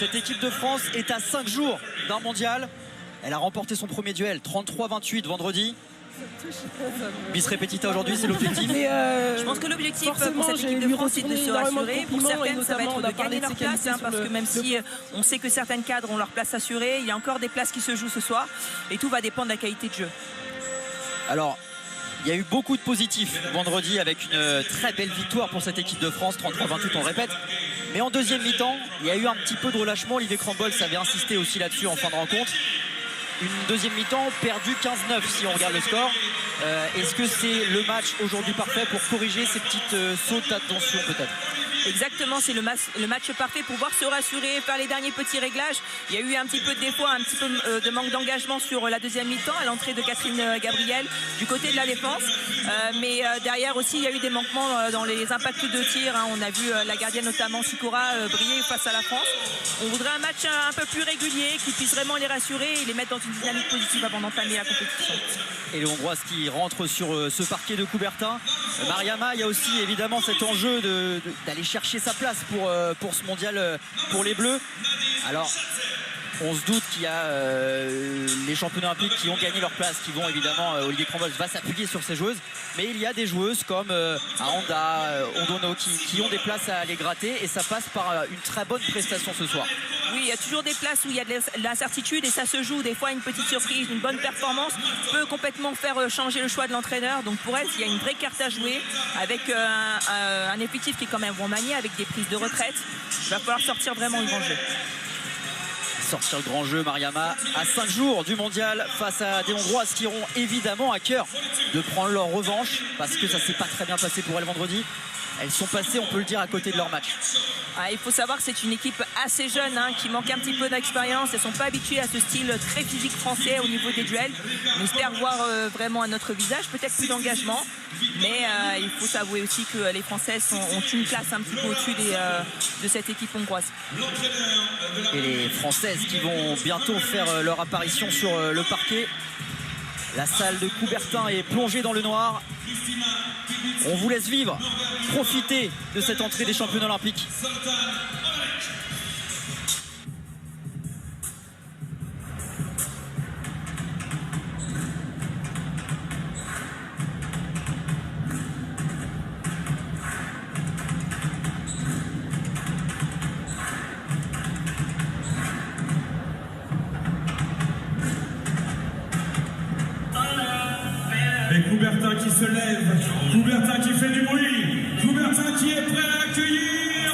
Cette équipe de France est à 5 jours d'un mondial. Elle a remporté son premier duel, 33-28 vendredi. Bis repetita aujourd'hui, c'est l'objectif. Je pense que l'objectif pour cette équipe de France, c'est de se rassurer. Pour certaines, ça va être de gagner leur place, parce que même si on sait que certaines cadres ont leur place assurée, il y a encore des places qui se jouent ce soir. Et tout va dépendre de la qualité de jeu. Alors, il y a eu beaucoup de positifs vendredi avec une très belle victoire pour cette équipe de France, 33-28 on le répète. Mais en deuxième mi-temps, il y a eu un petit peu de relâchement. Olivier Crambols avait insisté aussi là-dessus en fin de rencontre. Une deuxième mi-temps perdue 15-9 si on regarde le score. Est-ce que c'est le match aujourd'hui parfait pour corriger ces petites sautes d'attention peut-être? Exactement, c'est le match parfait pour pouvoir se rassurer, faire les derniers petits réglages. Il y a eu un petit peu de défaut, un petit peu de manque d'engagement sur la deuxième mi-temps à l'entrée de Catherine Gabriel du côté de la défense. Mais derrière aussi, il y a eu des manquements dans les impacts de tir. On a vu la gardienne notamment Sikora briller face à la France. On voudrait un match un peu plus régulier qui puisse vraiment les rassurer et les mettre dans une dynamique positive avant d'entamer la compétition. Et les Hongroises qui rentrent sur ce parquet de Coubertin. Mariama, il y a aussi évidemment cet enjeu d'aller chercher sa place pour ce mondial pour les Bleus. Alors on se doute qu'il y a les champions olympiques qui ont gagné leur place, qui vont évidemment, Olivier Crambols va s'appuyer sur ces joueuses, mais il y a des joueuses comme Aranda, Ondono qui ont des places à aller gratter et ça passe par une très bonne prestation ce soir. Oui, il y a toujours des places où il y a de l'incertitude et ça se joue. Des fois, une petite surprise, une bonne performance peut complètement faire changer le choix de l'entraîneur. Donc pour elle, il y a une vraie carte à jouer avec un effectif qui est quand même remanié avec des prises de retraite. Il va falloir sortir vraiment le grand jeu. Sortir le grand jeu, Mariama, à 5 jours du mondial face à des Hongroises qui auront évidemment à cœur de prendre leur revanche parce que ça s'est pas très bien passé pour elles vendredi. Elles sont passées, on peut le dire, à côté de leur match. Il faut savoir que c'est une équipe assez jeune qui manque un petit peu d'expérience. Elles ne sont pas habituées à ce style très physique français au niveau des duels. On espère voir vraiment à notre visage, peut-être plus d'engagement. Mais il faut s'avouer aussi que les Françaises ont une classe un petit peu au-dessus de cette équipe hongroise. Et les Françaises qui vont bientôt faire leur apparition sur le parquet. La salle de Coubertin est plongée dans le noir. On vous laisse vivre, profiter de cette entrée des champions olympiques. Et Coubertin qui se lève, Coubertin qui fait du bruit, Coubertin qui est prêt à accueillir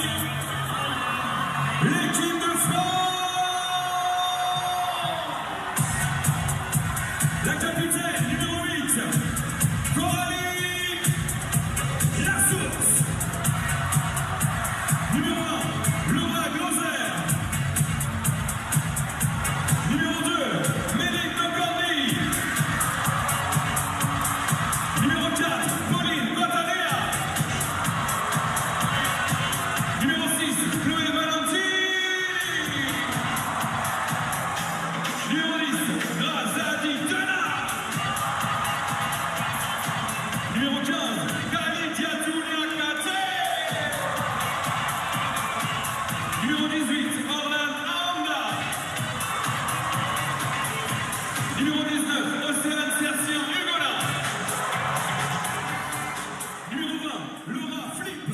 l'équipe de France. La capitaine numéro 8, Coralie Lassource. Numéro 1, Laura Gloser. Numéro 2, Médéric Nocorny. Numéro 4, Pauline Guattarea. Numéro 6, Chloé Valenti. Numéro 10, Razadi Denard. Numéro 15, Khalid Diatou-Niakate. Numéro 18, Orlan Aounda. Numéro 19, Océane Sercian Hugola. Numéro 20, Laura Flip.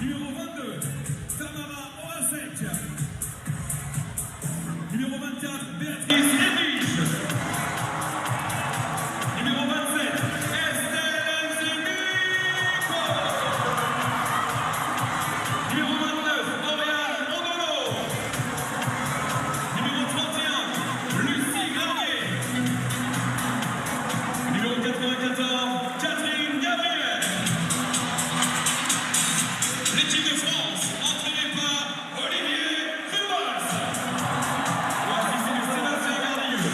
Numéro 22, Tamara Orasek. Numéro 24, Béatrice Edwige. Numéro 27, Estelle Nzemiko. Numéro 29, Oriane Ondolo. Numéro 31, Lucie Garnier. Numéro 94, Catherine Gabriel. L'équipe de France, entraînée par Olivier Crambols.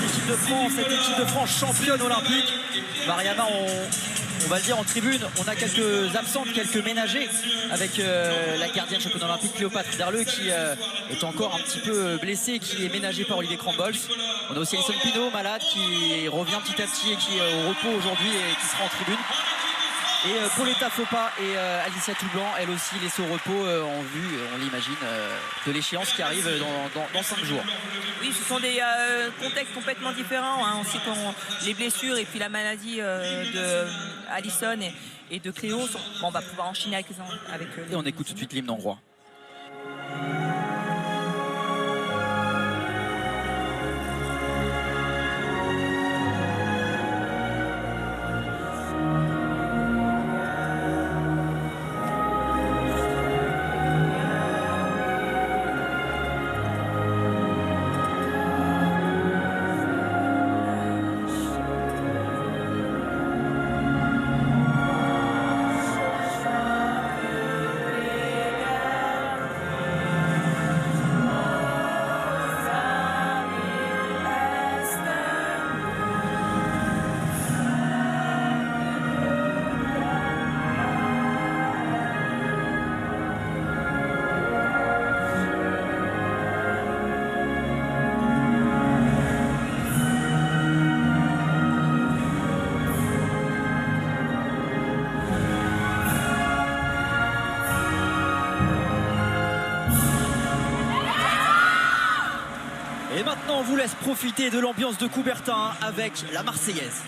L'équipe de France, cette équipe de France championne olympique. Mariama, on va le dire en tribune, on a quelques absentes, quelques ménagers avec la gardienne championne olympique Cléopâtre Darleux qui est encore un petit peu blessée, qui est ménagée par Olivier Crambols. On a aussi Alison Pinault, malade, qui revient petit à petit et qui est au repos aujourd'hui et qui sera en tribune. Et Pauletta Fopa et Alicia Toublanc, elles aussi laissées au repos en vue, on l'imagine, de l'échéance qui arrive dans 5 jours. Oui, ce sont des contextes complètement différents. Hein. On sait que les blessures et puis la maladie de Alison et de Cléo, on va pouvoir enchaîner avec eux. Et on écoute tout de suite l'hymne hongrois. Et maintenant, on vous laisse profiter de l'ambiance de Coubertin avec la Marseillaise.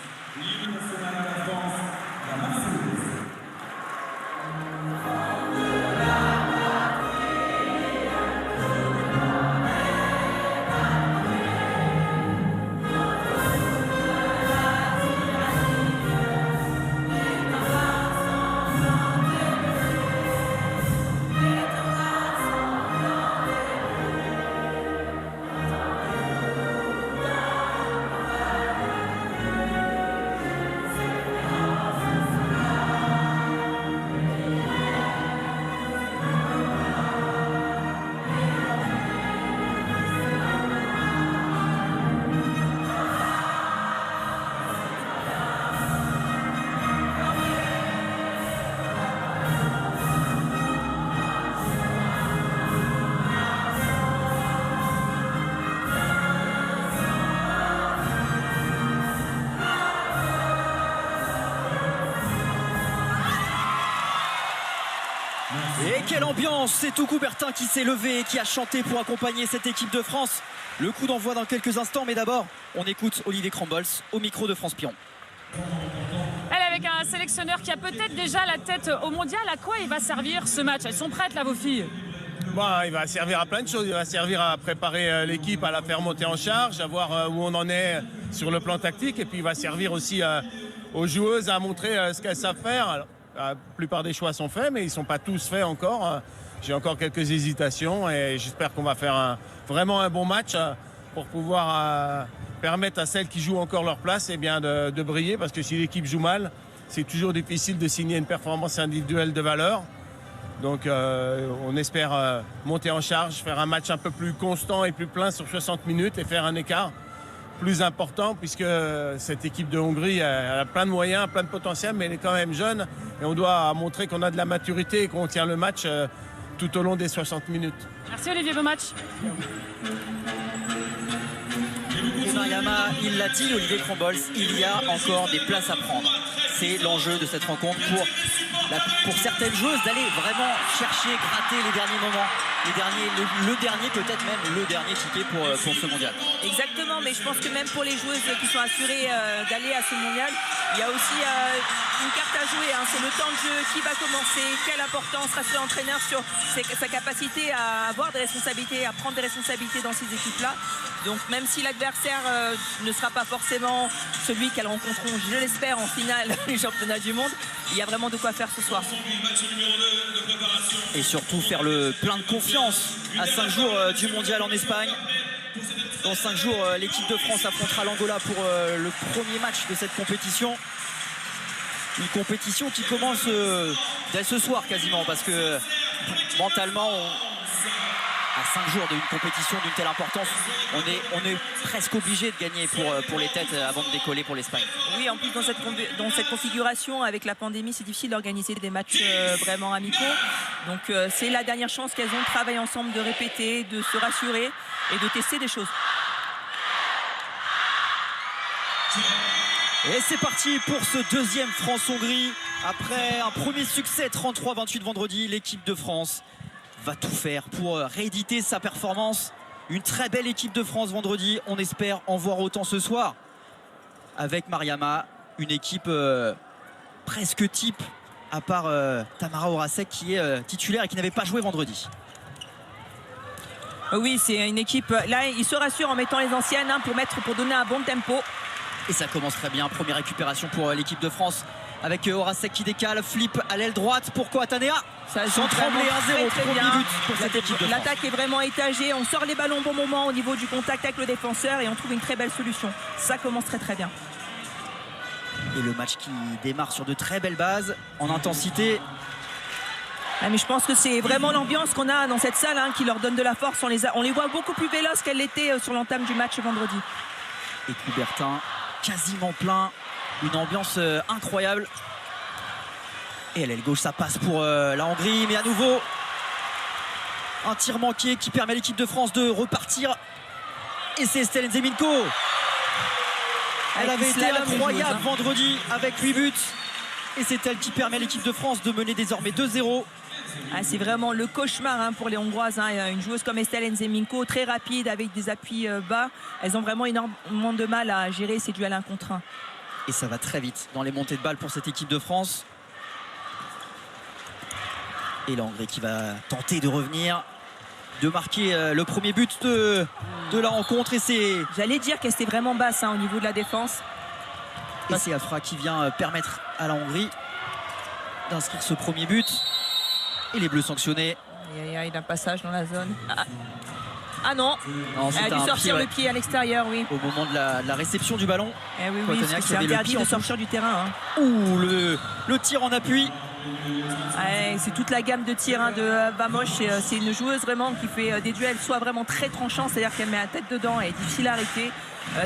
Et quelle ambiance! C'est tout Coubertin qui s'est levé et qui a chanté pour accompagner cette équipe de France. Le coup d'envoi dans quelques instants, mais d'abord, on écoute Olivier Crombols au micro de France Piron. Elle avec un sélectionneur qui a peut-être déjà la tête au mondial. À quoi il va servir ce match? Elles sont prêtes là, vos filles? Bon, il va servir à plein de choses. Il va servir à préparer l'équipe, à la faire monter en charge, à voir où on en est sur le plan tactique. Et puis il va servir aussi aux joueuses à montrer ce qu'elles savent faire. Alors, la plupart des choix sont faits, mais ils ne sont pas tous faits encore. J'ai encore quelques hésitations et j'espère qu'on va faire vraiment un bon match pour pouvoir permettre à celles qui jouent encore leur place de briller. Parce que si l'équipe joue mal, c'est toujours difficile de signer une performance individuelle de valeur. Donc on espère monter en charge, faire un match un peu plus constant et plus plein sur 60 minutes et faire un écart plus important, puisque cette équipe de Hongrie elle a plein de moyens, plein de potentiel, mais elle est quand même jeune et on doit montrer qu'on a de la maturité et qu'on tient le match tout au long des 60 minutes. Merci Olivier, bon match. Et Mariama, il l'a dit, Olivier Crombols, il y a encore des places à prendre. C'est l'enjeu de cette rencontre pour certaines joueuses d'aller vraiment chercher, gratter les derniers moments, le dernier peut-être même le dernier ticket pour ce mondial. Exactement, mais je pense que même pour les joueuses qui sont assurées d'aller à ce mondial, il y a aussi une carte à jouer, hein. C'est le temps de jeu, qui va commencer, quelle importance rassurer l'entraîneur sur sa capacité à avoir des responsabilités, à prendre des responsabilités dans ces équipes-là. Donc même si l'adversaire ne sera pas forcément celui qu'elles rencontreront, je l'espère, en finale du championnat du monde, il y a vraiment de quoi faire ce soir. Et surtout faire le plein de confiance à 5 jours du mondial en Espagne. Dans 5 jours, l'équipe de France affrontera l'Angola pour le premier match de cette compétition. Une compétition qui commence dès ce soir quasiment, parce que mentalement, à 5 jours d'une compétition d'une telle importance, on est presque obligé de gagner pour les têtes avant de décoller pour l'Espagne. Oui, en plus dans cette configuration avec la pandémie, c'est difficile d'organiser des matchs vraiment amicaux. Donc c'est la dernière chance qu'elles ont de travailler ensemble, de répéter, de se rassurer et de tester des choses. Et c'est parti pour ce deuxième France-Hongrie. Après un premier succès 33-28 vendredi, l'équipe de France va tout faire pour rééditer sa performance. Une très belle équipe de France vendredi. On espère en voir autant ce soir avec Mariama. Une équipe presque type, à part Tamara Horacek qui est titulaire et qui n'avait pas joué vendredi. Oui, c'est une équipe. Là, il se rassure en mettant les anciennes pour donner un bon tempo. Et ça commence très bien. Première récupération pour l'équipe de France avec Horacek qui décale, flip à l'aile droite pour Koatanea. Sans trembler, 1-0, premier but pour cette équipe de France. L'attaque est vraiment étagée. On sort les ballons au bon moment au niveau du contact avec le défenseur et on trouve une très belle solution. Ça commence très très bien. Et le match qui démarre sur de très belles bases en intensité. Mais je pense que c'est vraiment l'ambiance qu'on a dans cette salle qui leur donne de la force. On les voit beaucoup plus véloces qu'elles l'étaient sur l'entame du match vendredi. Et Coubertin quasiment plein. Une ambiance incroyable. Et à l'aile gauche, ça passe pour la Hongrie. Mais à nouveau, un tir manqué qui permet à l'équipe de France de repartir. Et c'est Estelle Nzeminko. Elle avait été incroyable vendredi avec 8 buts. Et c'est elle qui permet à l'équipe de France de mener désormais 2-0. C'est vraiment le cauchemar pour les Hongroises. Une joueuse comme Estelle Nzeminko, très rapide avec des appuis bas. Elles ont vraiment énormément de mal à gérer ces duels 1 contre 1. Et ça va très vite dans les montées de balles pour cette équipe de France. Et la Hongrie qui va tenter de revenir, de marquer le premier but de la rencontre. Et c'est... J'allais dire qu'elle était vraiment basse au niveau de la défense. Et c'est Afra qui vient permettre à la Hongrie d'inscrire ce premier but. Et les Bleus sanctionnés. Il y a un passage dans la zone. Ah non, elle a dû sortir le pied à l'extérieur, oui. Au moment de la réception du ballon. Oui, c'est interdit de sortir du terrain. Ouh, le tir en appui. C'est toute la gamme de tirs de Vamosh. C'est une joueuse vraiment qui fait des duels soit vraiment très tranchants, c'est-à-dire qu'elle met la tête dedans, elle est difficile à arrêter.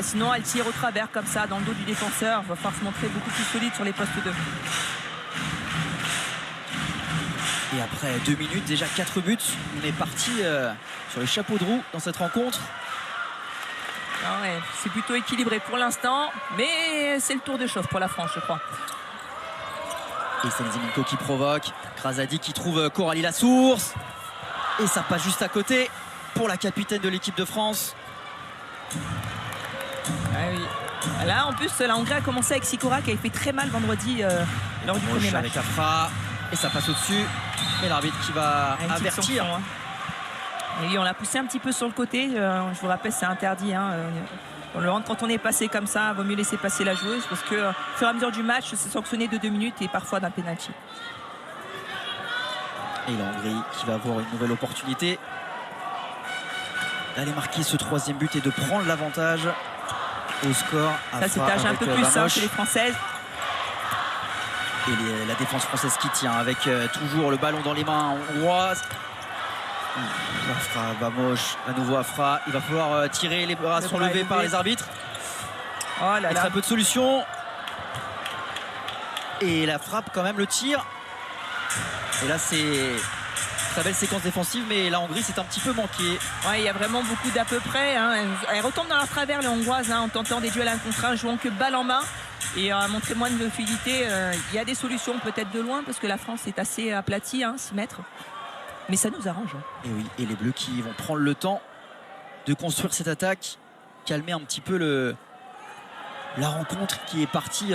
Sinon, elle tire au travers comme ça dans le dos du défenseur. Il va falloir se montrer beaucoup plus solide sur les postes 2. Et après 2 minutes, déjà 4 buts, on est parti sur les chapeaux de roue dans cette rencontre. C'est plutôt équilibré pour l'instant, mais c'est le tour de chauffe pour la France, je crois. Et c'est Nzeminko qui provoque, Grazadi qui trouve Coralie Lassource. Et ça passe juste à côté pour la capitaine de l'équipe de France. Là, en plus, la Hongrie a commencé avec Sikora qui avait fait très mal vendredi lors du premier match. Avec Afra. Et ça passe au-dessus. Et l'arbitre qui va avertir. Et oui, on l'a poussé un petit peu sur le côté. Je vous rappelle, c'est interdit. Quand on est passé comme ça, il vaut mieux laisser passer la joueuse parce que au fur et à mesure du match, c'est sanctionné de 2 minutes et parfois d'un penalty. Et la Hongrie qui va avoir une nouvelle opportunité d'aller marquer ce 3e but et de prendre l'avantage au score. Ça s'étage un peu plus chez les Françaises. Et la défense française qui tient avec toujours le ballon dans les mains hongroises. Afra, Vamosh, à nouveau Afra. Il va falloir tirer, les bras sont levés par les arbitres. Très peu de solutions. Et la frappe quand même, le tir. Et là c'est très belle séquence défensive, mais la Hongrie c'est un petit peu manqué. Il y a vraiment beaucoup d'à peu près. Elles retombent dans leur travers les Hongroises en tentant des duels 1 contre 1, jouant que balle en main. Et montrer moins de fluidité. Il y a des solutions peut-être de loin parce que la France est assez aplatie, 6 mètres. Mais ça nous arrange. Et oui, et les Bleus qui vont prendre le temps de construire cette attaque, calmer un petit peu la rencontre qui est partie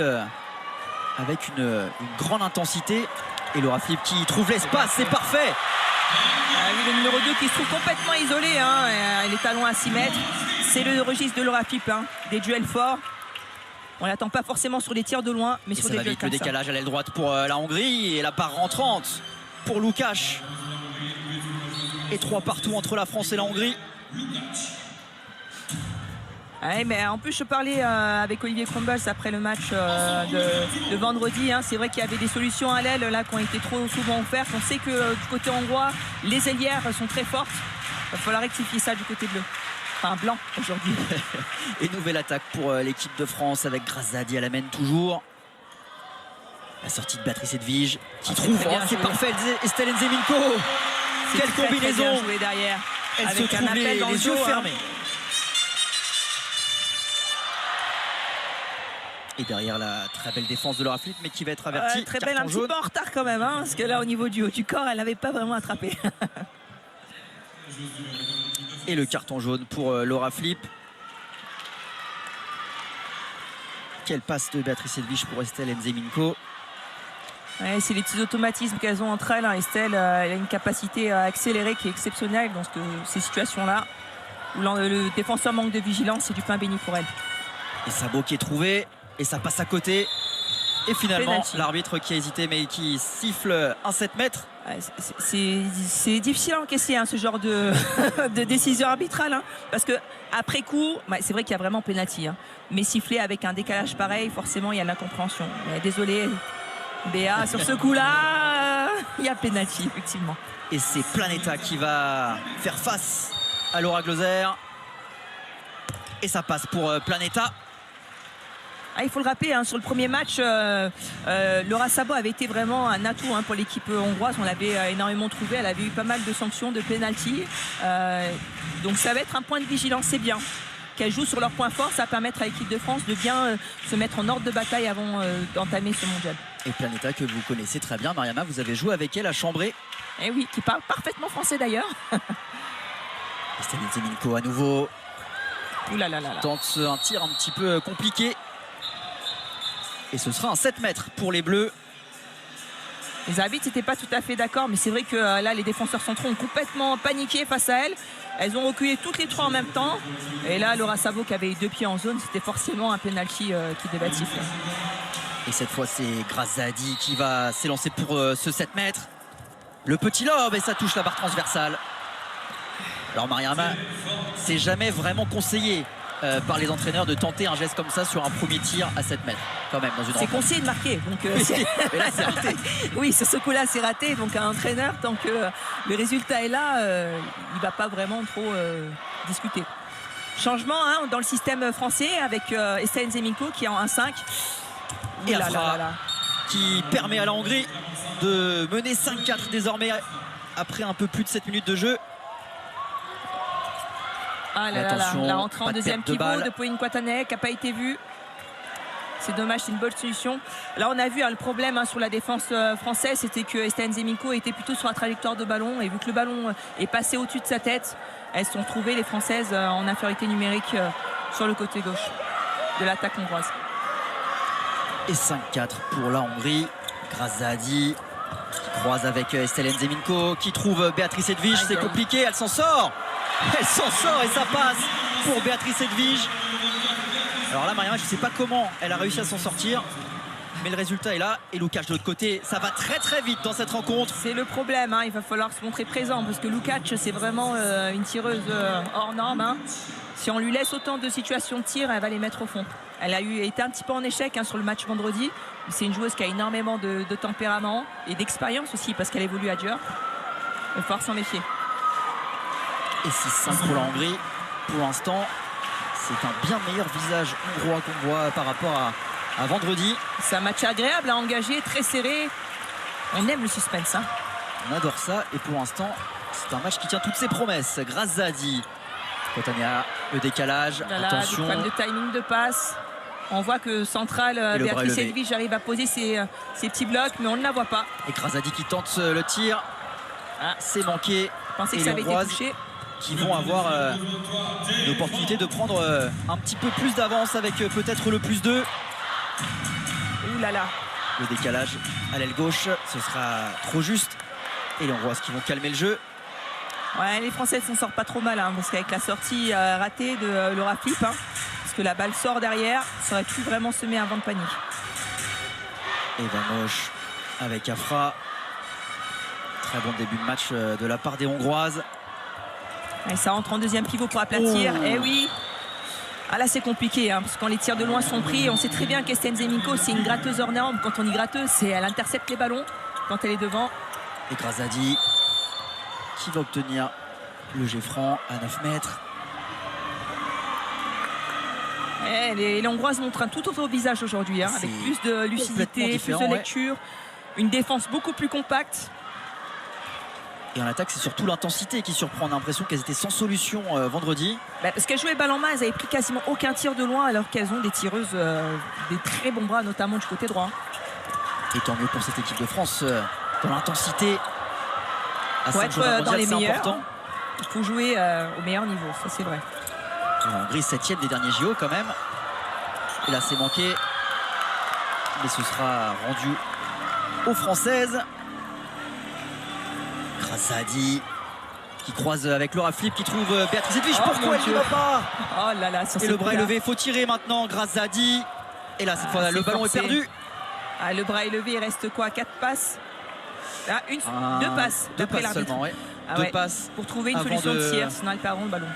avec une grande intensité. Et Laura Flip qui trouve l'espace, c'est parfait. Le numéro 2 qui se trouve complètement isolé, les talons à 6 mètres. C'est le registre de Laura Flip, des duels forts. On l'attend pas forcément sur les tirs de loin, mais sur des duels comme ça. Le décalage à l'aile droite pour la Hongrie et la barre rentrante pour Lukács. Et 3 partout entre la France et la Hongrie. Mais en plus, je parlais avec Olivier Crumbles après le match de vendredi. C'est vrai qu'il y avait des solutions à l'aile là qui ont été trop souvent offertes. On sait que du côté hongrois, les ailières sont très fortes. Il va falloir rectifier ça du côté bleu. Enfin, blanc aujourd'hui. Et nouvelle attaque pour l'équipe de France avec Grazadi à la main toujours. La sortie de Béatrice Edvige qui trouve. C'est parfait, Estelle Nzeminko. Quelle combinaison derrière. Elle se trouve les yeux fermés. Et derrière la très belle défense de Laura Flip, mais qui va être avertie. Très belle, un petit peu en retard quand même, hein, parce que là au niveau du haut du corps, elle n'avait pas vraiment attrapé. Et le carton jaune pour Laura Flip. Quelle passe de Béatrice Edwige pour Estelle Nzeminko. Ouais, c'est les petits automatismes qu'elles ont entre elles, hein. Estelle elle a une capacité à accélérer qui est exceptionnelle dans ces situations-là où le défenseur manque de vigilance, c'est du pain béni pour elle. Et Sabot qui est trouvé, et ça passe à côté. Et finalement, Penalty. l'arbitre qui a hésité, mais qui siffle un 7 mètres. Ouais, c'est difficile à encaisser, hein, ce genre de, de décision arbitrale, hein, parce que après coup, c'est vrai qu'il y a vraiment pénalty, hein, mais siffler avec un décalage pareil, forcément il y a de l'incompréhension. Désolé Béa, sur ce coup-là, il y a pénalty effectivement. Et c'est Planeta qui va faire face à Laura Gloser. Et ça passe pour Planeta. Il faut le rappeler, hein, sur le premier match, Laura Sabot avait été vraiment un atout, hein, pour l'équipe hongroise. On l'avait énormément trouvé. Elle avait eu pas mal de sanctions, de pénalty. Donc ça va être un point de vigilance, c'est bien. Qu'elle joue sur leur point fort, ça va permettre à l'équipe de France de bien se mettre en ordre de bataille avant d'entamer ce mondial. Et Planeta que vous connaissez très bien, Mariama, vous avez joué avec elle à Chambray. Et oui, qui parle parfaitement français d'ailleurs. Estelle Nzeminko à nouveau. Ouh là là là là. Tente un tir un petit peu compliqué. Et ce sera un 7 mètres pour les Bleus. Les arbitres n'étaient pas tout à fait d'accord, mais c'est vrai que là, les défenseurs centraux ont complètement paniqué face à elles. Elles ont reculé toutes les trois en même temps. Et là, Laura Sabot qui avait 2 pieds en zone, c'était forcément un penalty qui devait être sifflé. Et cette fois, c'est Grazadi qui va s'élancer pour ce 7 mètres. Le petit lob, et ça touche la barre transversale. Alors Mariama, c'est jamais vraiment conseillé par les entraîneurs de tenter un geste comme ça sur un premier tir à 7 mètres quand même dans une C'est rencontre. conseillé de marquer, donc Mais là c'est raté. oui, sur ce coup-là c'est raté, donc un entraîneur, tant que le résultat est là, il ne va pas vraiment trop discuter. Changement, hein, dans le système français avec Estelle Nzeminko qui est en 1-5. Et Afra qui permet à la Hongrie de mener 5-4 désormais après un peu plus de 7 minutes de jeu. Ah là là là, Attention, la rentrée en pas de deuxième perte de pivot balle. de Pauline Quatanet qui n'a pas été vue. C'est dommage, c'est une bonne solution. Là, on a vu, hein, le problème, hein, sur la défense française, c'était que Estelle Nzeminko était plutôt sur la trajectoire de ballon. Et vu que le ballon est passé au-dessus de sa tête, elles se sont trouvées, les Françaises, en infériorité numérique sur le côté gauche de l'attaque hongroise. Et 5-4 pour la Hongrie. Grazadi qui croise avec Estelle Nzeminko qui trouve Béatrice Edwige. C'est compliqué, elle s'en sort. Elle s'en sort et ça passe pour Béatrice Edwige. Alors là, Mariama, je ne sais pas comment elle a réussi à s'en sortir, mais le résultat est là. Et Lukac de l'autre côté, ça va très très vite dans cette rencontre. C'est le problème, hein, il va falloir se montrer présent parce que Lukac, c'est vraiment une tireuse hors norme, hein. Si on lui laisse autant de situations de tir, elle va les mettre au fond. Elle a été un petit peu en échec, hein, sur le match vendredi. C'est une joueuse qui a énormément de tempérament et d'expérience aussi parce qu'elle évolue à Dior. Il va falloir s'en méfier. Et 6-5 pour la Hongrie. Pour l'instant, c'est un bien meilleur visage hongrois qu'on voit par rapport à vendredi. C'est un match agréable à engager, très serré. On aime le suspense, hein. On adore ça. Et pour l'instant, c'est un match qui tient toutes ses promesses. Grazadi. Catania, le décalage. Là, attention. des problèmes de timing de passe. On voit que centrale, Béatrice Edwige arrive à poser ses petits blocs, mais on ne la voit pas. Et Grazadi qui tente le tir. Ah, c'est manqué. Je pensais que ça avait été touché. Qui vont avoir l'opportunité de prendre un petit peu plus d'avance avec peut-être le +2. Ouh là là. Le décalage à l'aile gauche, ce sera trop juste. Et les Hongroises qui vont calmer le jeu. Ouais, les Françaises s'en sortent pas trop mal, hein, parce qu'avec la sortie ratée de Laura Flip, hein, parce que la balle sort derrière, ça aurait pu vraiment semer un vent de panique. Et Vamosh avec Afra. Très bon début de match de la part des Hongroises. Et ça rentre en deuxième pivot pour aplatir. Oh. Eh oui. Ah là c'est compliqué, hein, parce que quand les tirs de loin sont pris, on sait très bien qu'Estelle Nzeminko c'est une gratteuse hors norme. Quand on dit gratteuse, c'est elle intercepte les ballons quand elle est devant. Et Grazadi qui va obtenir le jet franc à 9 mètres. Et les Hongroises montrent un tout autre visage aujourd'hui, hein, avec plus de lucidité, plus de lecture, une défense beaucoup plus compacte. Et en attaque, c'est surtout l'intensité qui surprend. On a l'impression qu'elles étaient sans solution vendredi. Parce qu'elles jouaient balle en main, elles avaient pris quasiment aucun tir de loin, alors qu'elles ont des tireuses, des très bons bras, notamment du côté droit. Et tant mieux pour cette équipe de France dans l'intensité. Pour être dans les meilleurs, important. il faut jouer au meilleur niveau, ça c'est vrai. La Hongrie 7e des derniers JO quand même. Et là c'est manqué. Mais ce sera rendu aux Françaises. Grazadi qui croise avec Laura Flip qui trouve Béatrice Edwige. Pourquoi elle ne va pas? Oh là là, et le bras est levé, il faut tirer maintenant. Grazadi. Et là cette fois le ballon est perdu. Ah, le bras est levé, il reste quoi? 4 passes? Ah, deux passes. Deux passes seulement, ouais. Deux passes pour trouver une solution de tir, sinon elles perdront le ballon.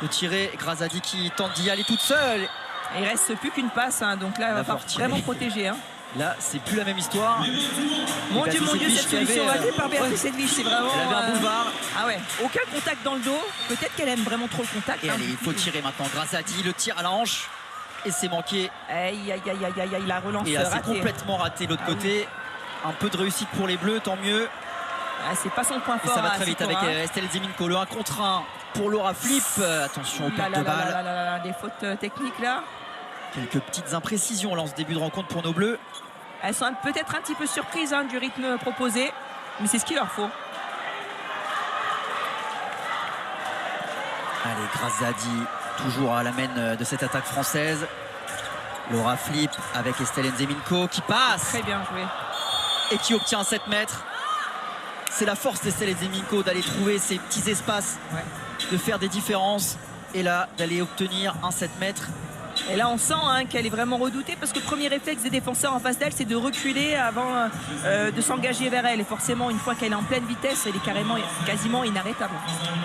De tirer, Grazadi qui tente d'y aller toute seule. Et il reste plus qu'une passe, hein, donc là, il va falloir vraiment protéger. Hein. Là, c'est plus la même histoire. Mon Dieu, cette solution ratée par Béatrice Edwige, c'est vraiment. Elle avait un boulevard. Ah ouais, aucun contact dans le dos. Peut-être qu'elle aime vraiment trop le contact. Et allez, il faut tirer maintenant. Grazadi, le tir à la hanche. Et c'est manqué. Aïe, la relance. Et là, c'est complètement raté de l'autre côté. Un peu de réussite pour les Bleus, tant mieux. Ah, c'est pas son point fort. Et ça va très vite avec Estelle Zeminko. Le 1 contre 1 pour Laura Flip. Attention aux pertes de balles. Des fautes techniques là. Quelques petites imprécisions là en ce début de rencontre pour nos Bleus. Elles sont peut-être un petit peu surprises du rythme proposé, mais c'est ce qu'il leur faut. Allez, Grazadi toujours à la main de cette attaque française. Laura Flip avec Estelle Zeminko qui passe. Très bien joué. Et qui obtient un 7 mètres. C'est la force d'Estelle Zeminko d'aller trouver ces petits espaces, de faire des différences et là d'aller obtenir un 7 mètres. Et là on sent qu'elle est vraiment redoutée parce que le premier réflexe des défenseurs en face d'elle c'est de reculer avant de s'engager vers elle. Et forcément une fois qu'elle est en pleine vitesse, elle est quasiment inarrêtable.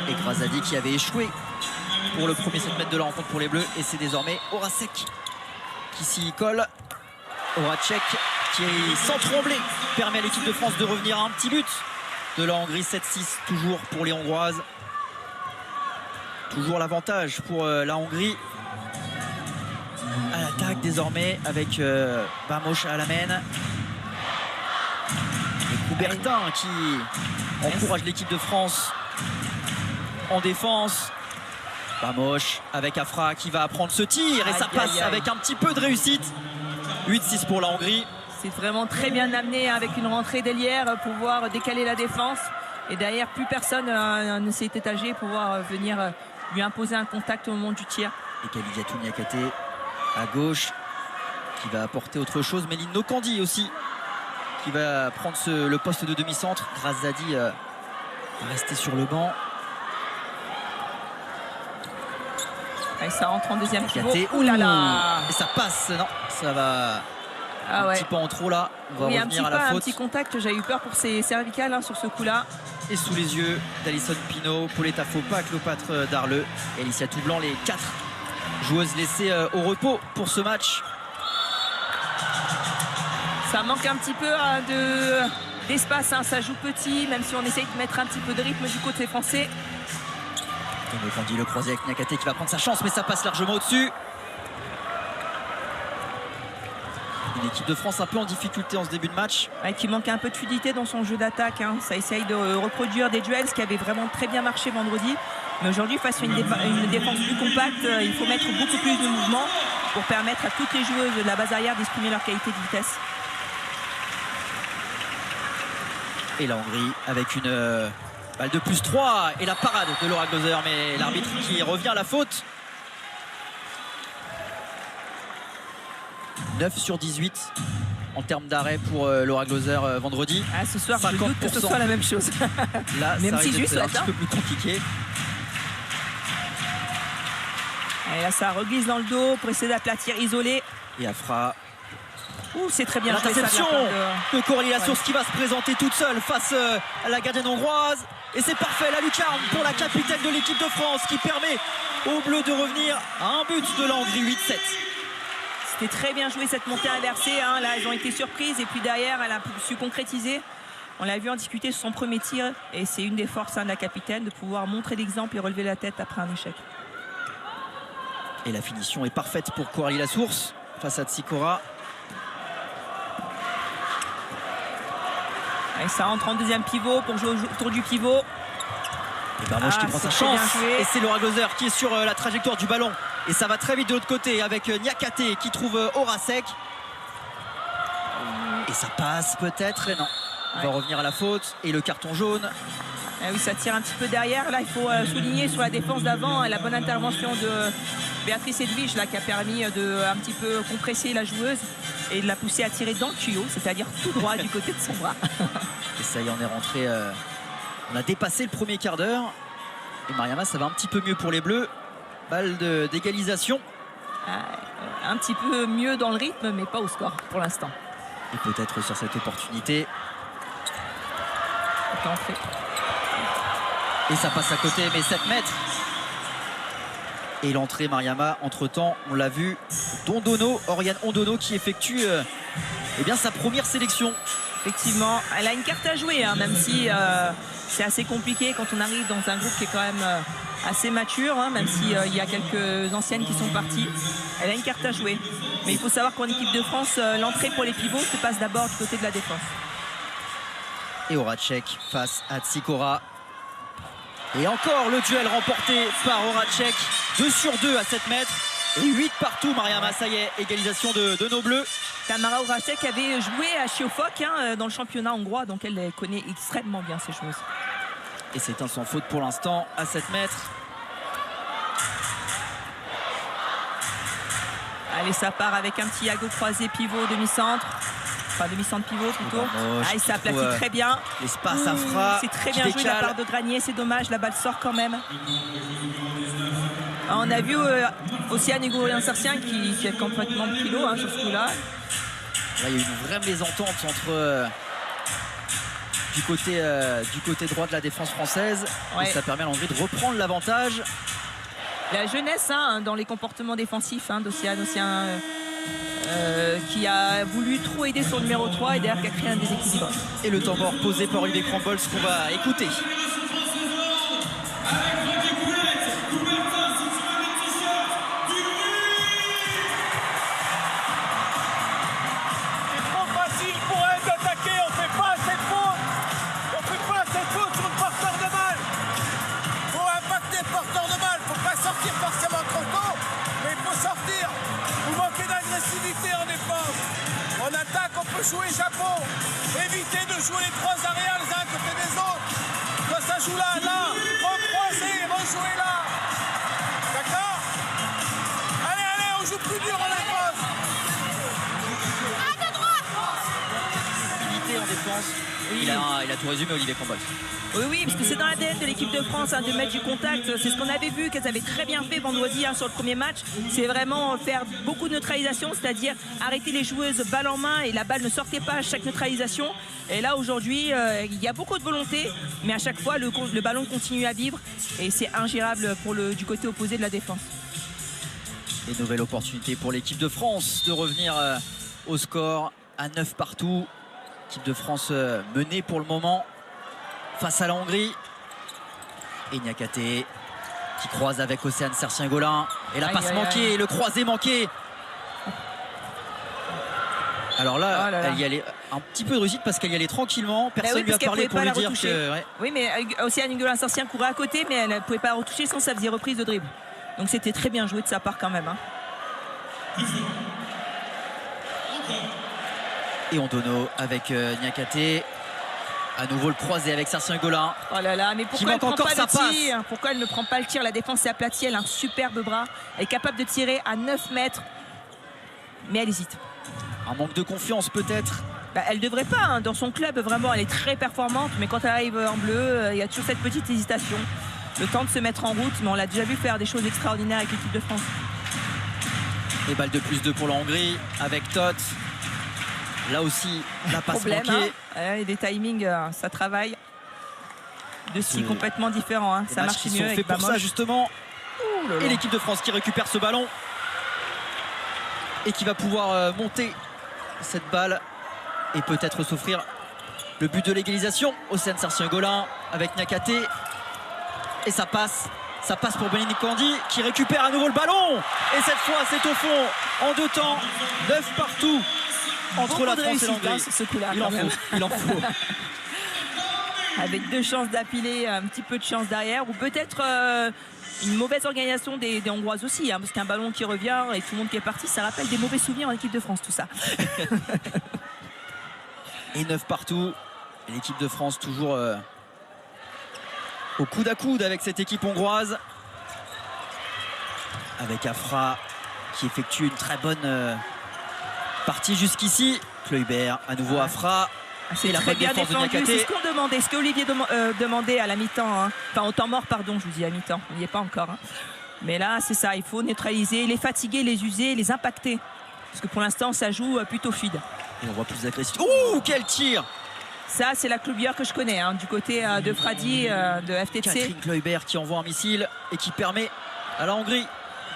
Et Grazadi qui avait échoué pour le premier 7 mètres de la rencontre pour les Bleus. Et c'est désormais Horacek qui s'y colle. Horacek qui sans trembler permet à l'équipe de France de revenir à un petit but de la Hongrie. 7-6 toujours pour les Hongroises. Toujours l'avantage pour la Hongrie. À l'attaque désormais avec Bamosh à la main. Et Coubertin qui encourage l'équipe de France en défense. Bamosh avec Afra qui va prendre ce tir et ça passe avec un petit peu de réussite. 8-6 pour la Hongrie. C'est vraiment très bien amené avec une rentrée d'ailière pour pouvoir décaler la défense. Et derrière, plus personne ne s'est étagé pour pouvoir venir lui imposer un contact au moment du tir. Et Kalidiatou Niakate à gauche qui va apporter autre chose. Méline Nokandi aussi qui va prendre le poste de demi-centre. Grazadi va rester sur le banc. Et ça rentre en deuxième pivot. Ouh là là. Et ça passe. Non, ça va un petit peu en trop là. On va revenir à la faute. Un petit contact. J'ai eu peur pour ses cervicales sur ce coup-là. Et sous les yeux d'Alison Pinault, Pauletta Fopa, Cléopâtre Darleux et Alicia Toublanc, les 4 joueuses laissées au repos pour ce match. Ça manque un petit peu d'espace, ça joue petit, même si on essaye de mettre un petit peu de rythme du côté français. Kandi le croisé avec Niakate qui va prendre sa chance, mais ça passe largement au-dessus. Une équipe de France un peu en difficulté en ce début de match. Qui manque un peu de fluidité dans son jeu d'attaque. Ça essaye de reproduire des duels, ce qui avait vraiment très bien marché vendredi. Mais aujourd'hui, face à une défense plus compacte, il faut mettre beaucoup plus de mouvement pour permettre à toutes les joueuses de la base arrière d'exprimer leur qualité de vitesse. Et la Hongrie avec une balle de +3 et la parade de Laura Gloser, mais l'arbitre qui revient à la faute. 9 sur 18 en termes d'arrêt pour Laura Gloser vendredi. Ce soir, 50%. Je doute que ce soit la même chose. Là, même si juste un petit peu plus compliqué. Et là, ça reglisse dans le dos pour essayer d'aplatir isolé. Et Afra. C'est très bien. L'interception de Coralie Lasource qui va se présenter toute seule face à la gardienne hongroise. Et c'est parfait, la lucarne pour la capitaine de l'équipe de France qui permet aux Bleus de revenir à un but de la Hongrie. 8-7. C'était très bien joué cette montée inversée. Là, elles ont été surprises et puis derrière, elle a su concrétiser. On l'a vu en discuter sur son premier tir et c'est une des forces de la capitaine de pouvoir montrer l'exemple et relever la tête après un échec. Et la finition est parfaite pour Coralie Lasource face à Tsikora. Et ça rentre en deuxième pivot pour jouer autour du pivot. Et Bernoche qui prend sa chance. Et c'est Laura Gloser qui est sur la trajectoire du ballon. Et ça va très vite de l'autre côté avec Niakate qui trouve Horacek. Et ça passe peut-être. Et non. On va revenir à la faute. Et le carton jaune. Oui, ça tire un petit peu derrière. Là, il faut souligner sur la défense d'avant la bonne intervention de Béatrice Edwige là, qui a permis de un petit peu compresser la joueuse et de la pousser à tirer dans le tuyau, c'est-à-dire tout droit du côté de son bras. Et ça y est, on est rentré. On a dépassé le premier quart d'heure. Et Mariama, ça va un petit peu mieux pour les Bleus. Balle d'égalisation. Un petit peu mieux dans le rythme, mais pas au score pour l'instant. Et peut-être sur cette opportunité. Et ça passe à côté, mais 7 mètres. Et l'entrée, Mariama, entre-temps, on l'a vu, Dondono, Oriane Ondono qui effectue eh bien, sa première sélection. Effectivement, elle a une carte à jouer, hein, même si c'est assez compliqué quand on arrive dans un groupe qui est quand même assez mature, hein, même s'il y a quelques anciennes qui sont parties. Elle a une carte à jouer. Mais il faut savoir qu'en équipe de France, l'entrée pour les pivots se passe d'abord du côté de la défense. Et Horacek face à Tsikora. Et encore le duel remporté par Horacek. 2 sur 2 à 7 mètres. Et 8 partout, Mariama. Ça y est, égalisation de nos Bleus. Tamara Horacek avait joué à Siófok hein, dans le championnat hongrois, donc elle connaît extrêmement bien ces joueuses. Et c'est un sans faute pour l'instant à 7 mètres. Allez, ça part avec un petit Yago croisé pivot demi-centre. Enfin, demi-centre pivot plutôt. Et ça aplatit très bien. L'espace à Fra. C'est très bien joué de la part de Granier. C'est dommage, la balle sort quand même. On a vu Océane Hugo-Sarcien qui a complètement pris l'eau hein, sur ce coup-là. Là, il y a eu une vraie mésentente entre du côté droit de la défense française. Ouais. Et ça permet à l'Hongrie de reprendre l'avantage. La jeunesse hein, dans les comportements défensifs hein, d'Océane qui a voulu trop aider son numéro 3 et derrière qui a créé un déséquilibre. Et le temps mort posé par Olivier Crambols qu'on va écouter. Jouer Japon, éviter de jouer les 3 arrières les uns à côté des autres. Quand ça joue là, recroiser, rejouer là. D'accord? Allez, on joue plus dur en défense. Unité en défense. Oui. Il a tout résumé, Olivier Crambols. Oui, parce que c'est dans l'ADN de l'équipe de France hein, de mettre du contact. C'est ce qu'on avait vu, qu'elles avaient très bien fait vendredi hein, sur le premier match. C'est vraiment faire beaucoup de neutralisation, c'est-à-dire arrêter les joueuses balle en main et la balle ne sortait pas à chaque neutralisation. Et là, aujourd'hui, il y a beaucoup de volonté, mais à chaque fois, le ballon continue à vivre et c'est ingérable du côté opposé de la défense. Et nouvelle opportunité pour l'équipe de France de revenir au score à 9 partout. L'équipe de France menée pour le moment face à la Hongrie. Et Niakate qui croise avec Océane Sercien-Golin. Et la passe manquée, le croisé manqué. Alors là, elle y allait un petit peu de réussite parce qu'elle y allait tranquillement. Personne ne lui a parlé pour lui dire que... Ouais. Oui, mais Océane Sercien courait à côté, mais elle ne pouvait pas la retoucher sans ça faisait reprise de dribble. Donc c'était très bien joué de sa part quand même. Hein. Et Ondono avec Niakate. À nouveau le croisé avec Sercien-Golin. Oh là là, mais pourquoi elle ne prend pas le tir? Pourquoi elle ne prend pas le tir? La défense est aplatie, elle a un superbe bras. Elle est capable de tirer à 9 mètres. Mais elle hésite. Un manque de confiance peut-être. Elle ne devrait pas, hein. Dans son club, vraiment, elle est très performante. Mais quand elle arrive en bleu, il y a toujours cette petite hésitation. Le temps de se mettre en route, mais on l'a déjà vu faire des choses extraordinaires avec l'équipe de France. Et balle de +2 pour la Hongrie avec Tot. Là aussi, la passe manquée. Hein. Et des timings, ça travaille de style complètement différent. Hein. Ça marche mieux avec pour ça justement. Et l'équipe de France qui récupère ce ballon et qui va pouvoir monter cette balle et peut-être s'offrir le but de l'égalisation. Océane Sercien-Golin avec Niakate. Et ça passe pour Bénédicte Candy qui récupère à nouveau le ballon. Et cette fois, c'est au fond en 2 temps. 9 partout. Entre la France et l'Hongrie. Ce coup-là, il en faut. Avec 2 chances d'appiler, un petit peu de chance derrière, ou peut-être une mauvaise organisation des Hongroises aussi, hein, parce qu'un ballon qui revient et tout le monde qui est parti, ça rappelle des mauvais souvenirs en équipe de France, tout ça. Et 9 partout. L'équipe de France toujours au coude à coude avec cette équipe hongroise. Avec Afra qui effectue une très bonne partie jusqu'ici. Kluivert, à nouveau Afra. C'est très bien défendu, c'est ce qu'on demandait, ce qu'Olivier demandait à la mi-temps, hein. Enfin au temps mort, pardon, je vous dis à mi-temps, on n'y est pas encore, hein. Mais là c'est ça, il faut neutraliser, les fatiguer, les user, les impacter, parce que pour l'instant ça joue plutôt fluide. Et on voit plus d'agressivité. Ouh, quel tir! Ça c'est la Kluivert que je connais, hein, du côté de Fradi, de FTC. Catherine Kluivert qui envoie un missile et qui permet à la Hongrie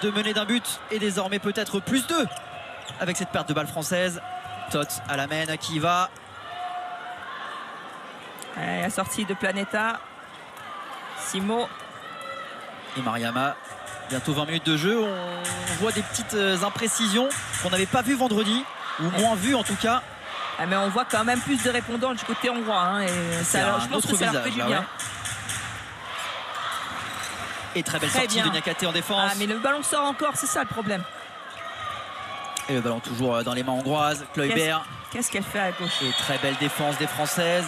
de mener d'un but, et désormais peut-être plus 2 avec cette perte de balle française. Tot à la main qui y va. La sortie de Planeta, Simo et Mariama. Bientôt 20 minutes de jeu. On voit des petites imprécisions qu'on n'avait pas vues vendredi, ou moins vues en tout cas. Ah, mais on voit quand même plus de répondants du côté hongrois, hein, et ça, je pense que ça leur fait du bien. Ouais. Et très belle sortie de Niakate en défense. Ah, mais le ballon sort encore, c'est ça le problème. Et le ballon toujours dans les mains hongroises. Kluivert. Qu'est-ce qu'elle fait à gauche? Et très belle défense des Françaises.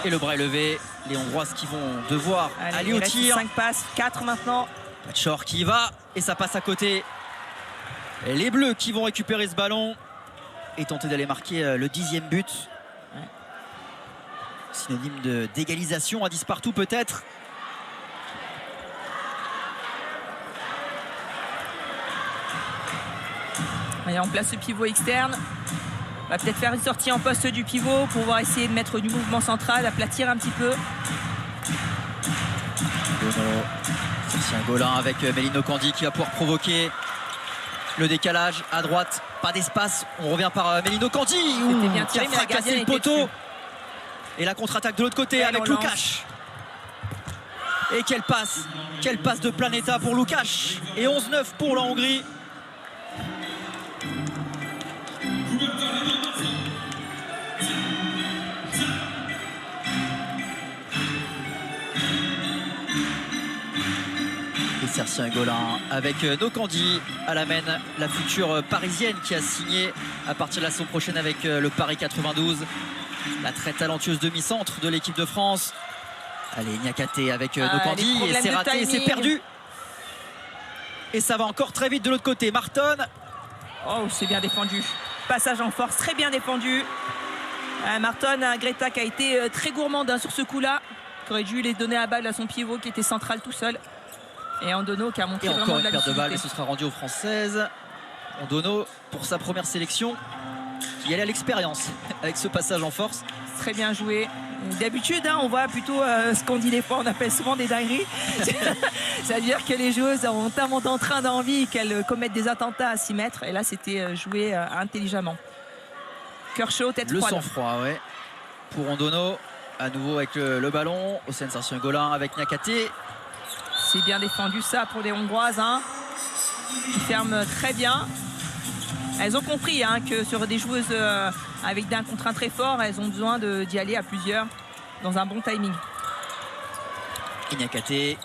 Et le bras est levé. Les Hongroises qui vont devoir aller au tir. 5 passes, 4 maintenant. Patchor qui y va. Et ça passe à côté. Et les Bleus qui vont récupérer ce ballon et tenter d'aller marquer le 10e but. Ouais. Synonyme d'égalisation à 10 partout peut-être. Allez, on place le pivot externe. On va peut-être faire une sortie en poste du pivot pour pouvoir essayer de mettre du mouvement central, aplatir un petit peu. C'est un Golin avec Mélino Kandi qui va pouvoir provoquer le décalage à droite. Pas d'espace. On revient par Mélino Kandi qui a fracassé le poteau. Et la contre-attaque de l'autre côté avec Lukács. Et quelle passe de Planeta pour Lukács. Et 11-9 pour la Hongrie. Sertien Golin avec Nokandi à la main, la future parisienne qui a signé à partir de la saison prochaine avec le Paris 92, la très talentueuse demi-centre de l'équipe de France. Allez, Niakate avec Nokandi, et c'est raté, c'est perdu. Et ça va encore très vite de l'autre côté. Marton. Oh, c'est bien défendu. Passage en force, très bien défendu. Marton, Greta qui a été très gourmande sur ce coup-là, qui aurait dû les donner à balle à son pivot qui était central tout seul. Et Andono qui a montré vraiment de la perte de balle, et ce sera rendu aux Françaises. Andono pour sa première sélection qui allait à l'expérience avec ce passage en force. Très bien joué. D'habitude, hein, on voit plutôt ce qu'on dit des fois, on appelle souvent des dingueries. C'est-à-dire que les joueuses ont tellement d'entrain d'envie qu'elles commettent des attentats à 6 mètres. Et là, c'était joué intelligemment. Cœur chaud, tête froide. Le sang-froid, ouais. Pour Andono, à nouveau avec le ballon. Océane Sarsion-Golin avec Niakate. C'est bien défendu ça pour les Hongroises, hein, qui ferment très bien. Elles ont compris, hein, que sur des joueuses avec d'un contre un très fort, elles ont besoin d'y aller à plusieurs dans un bon timing. Et Niakate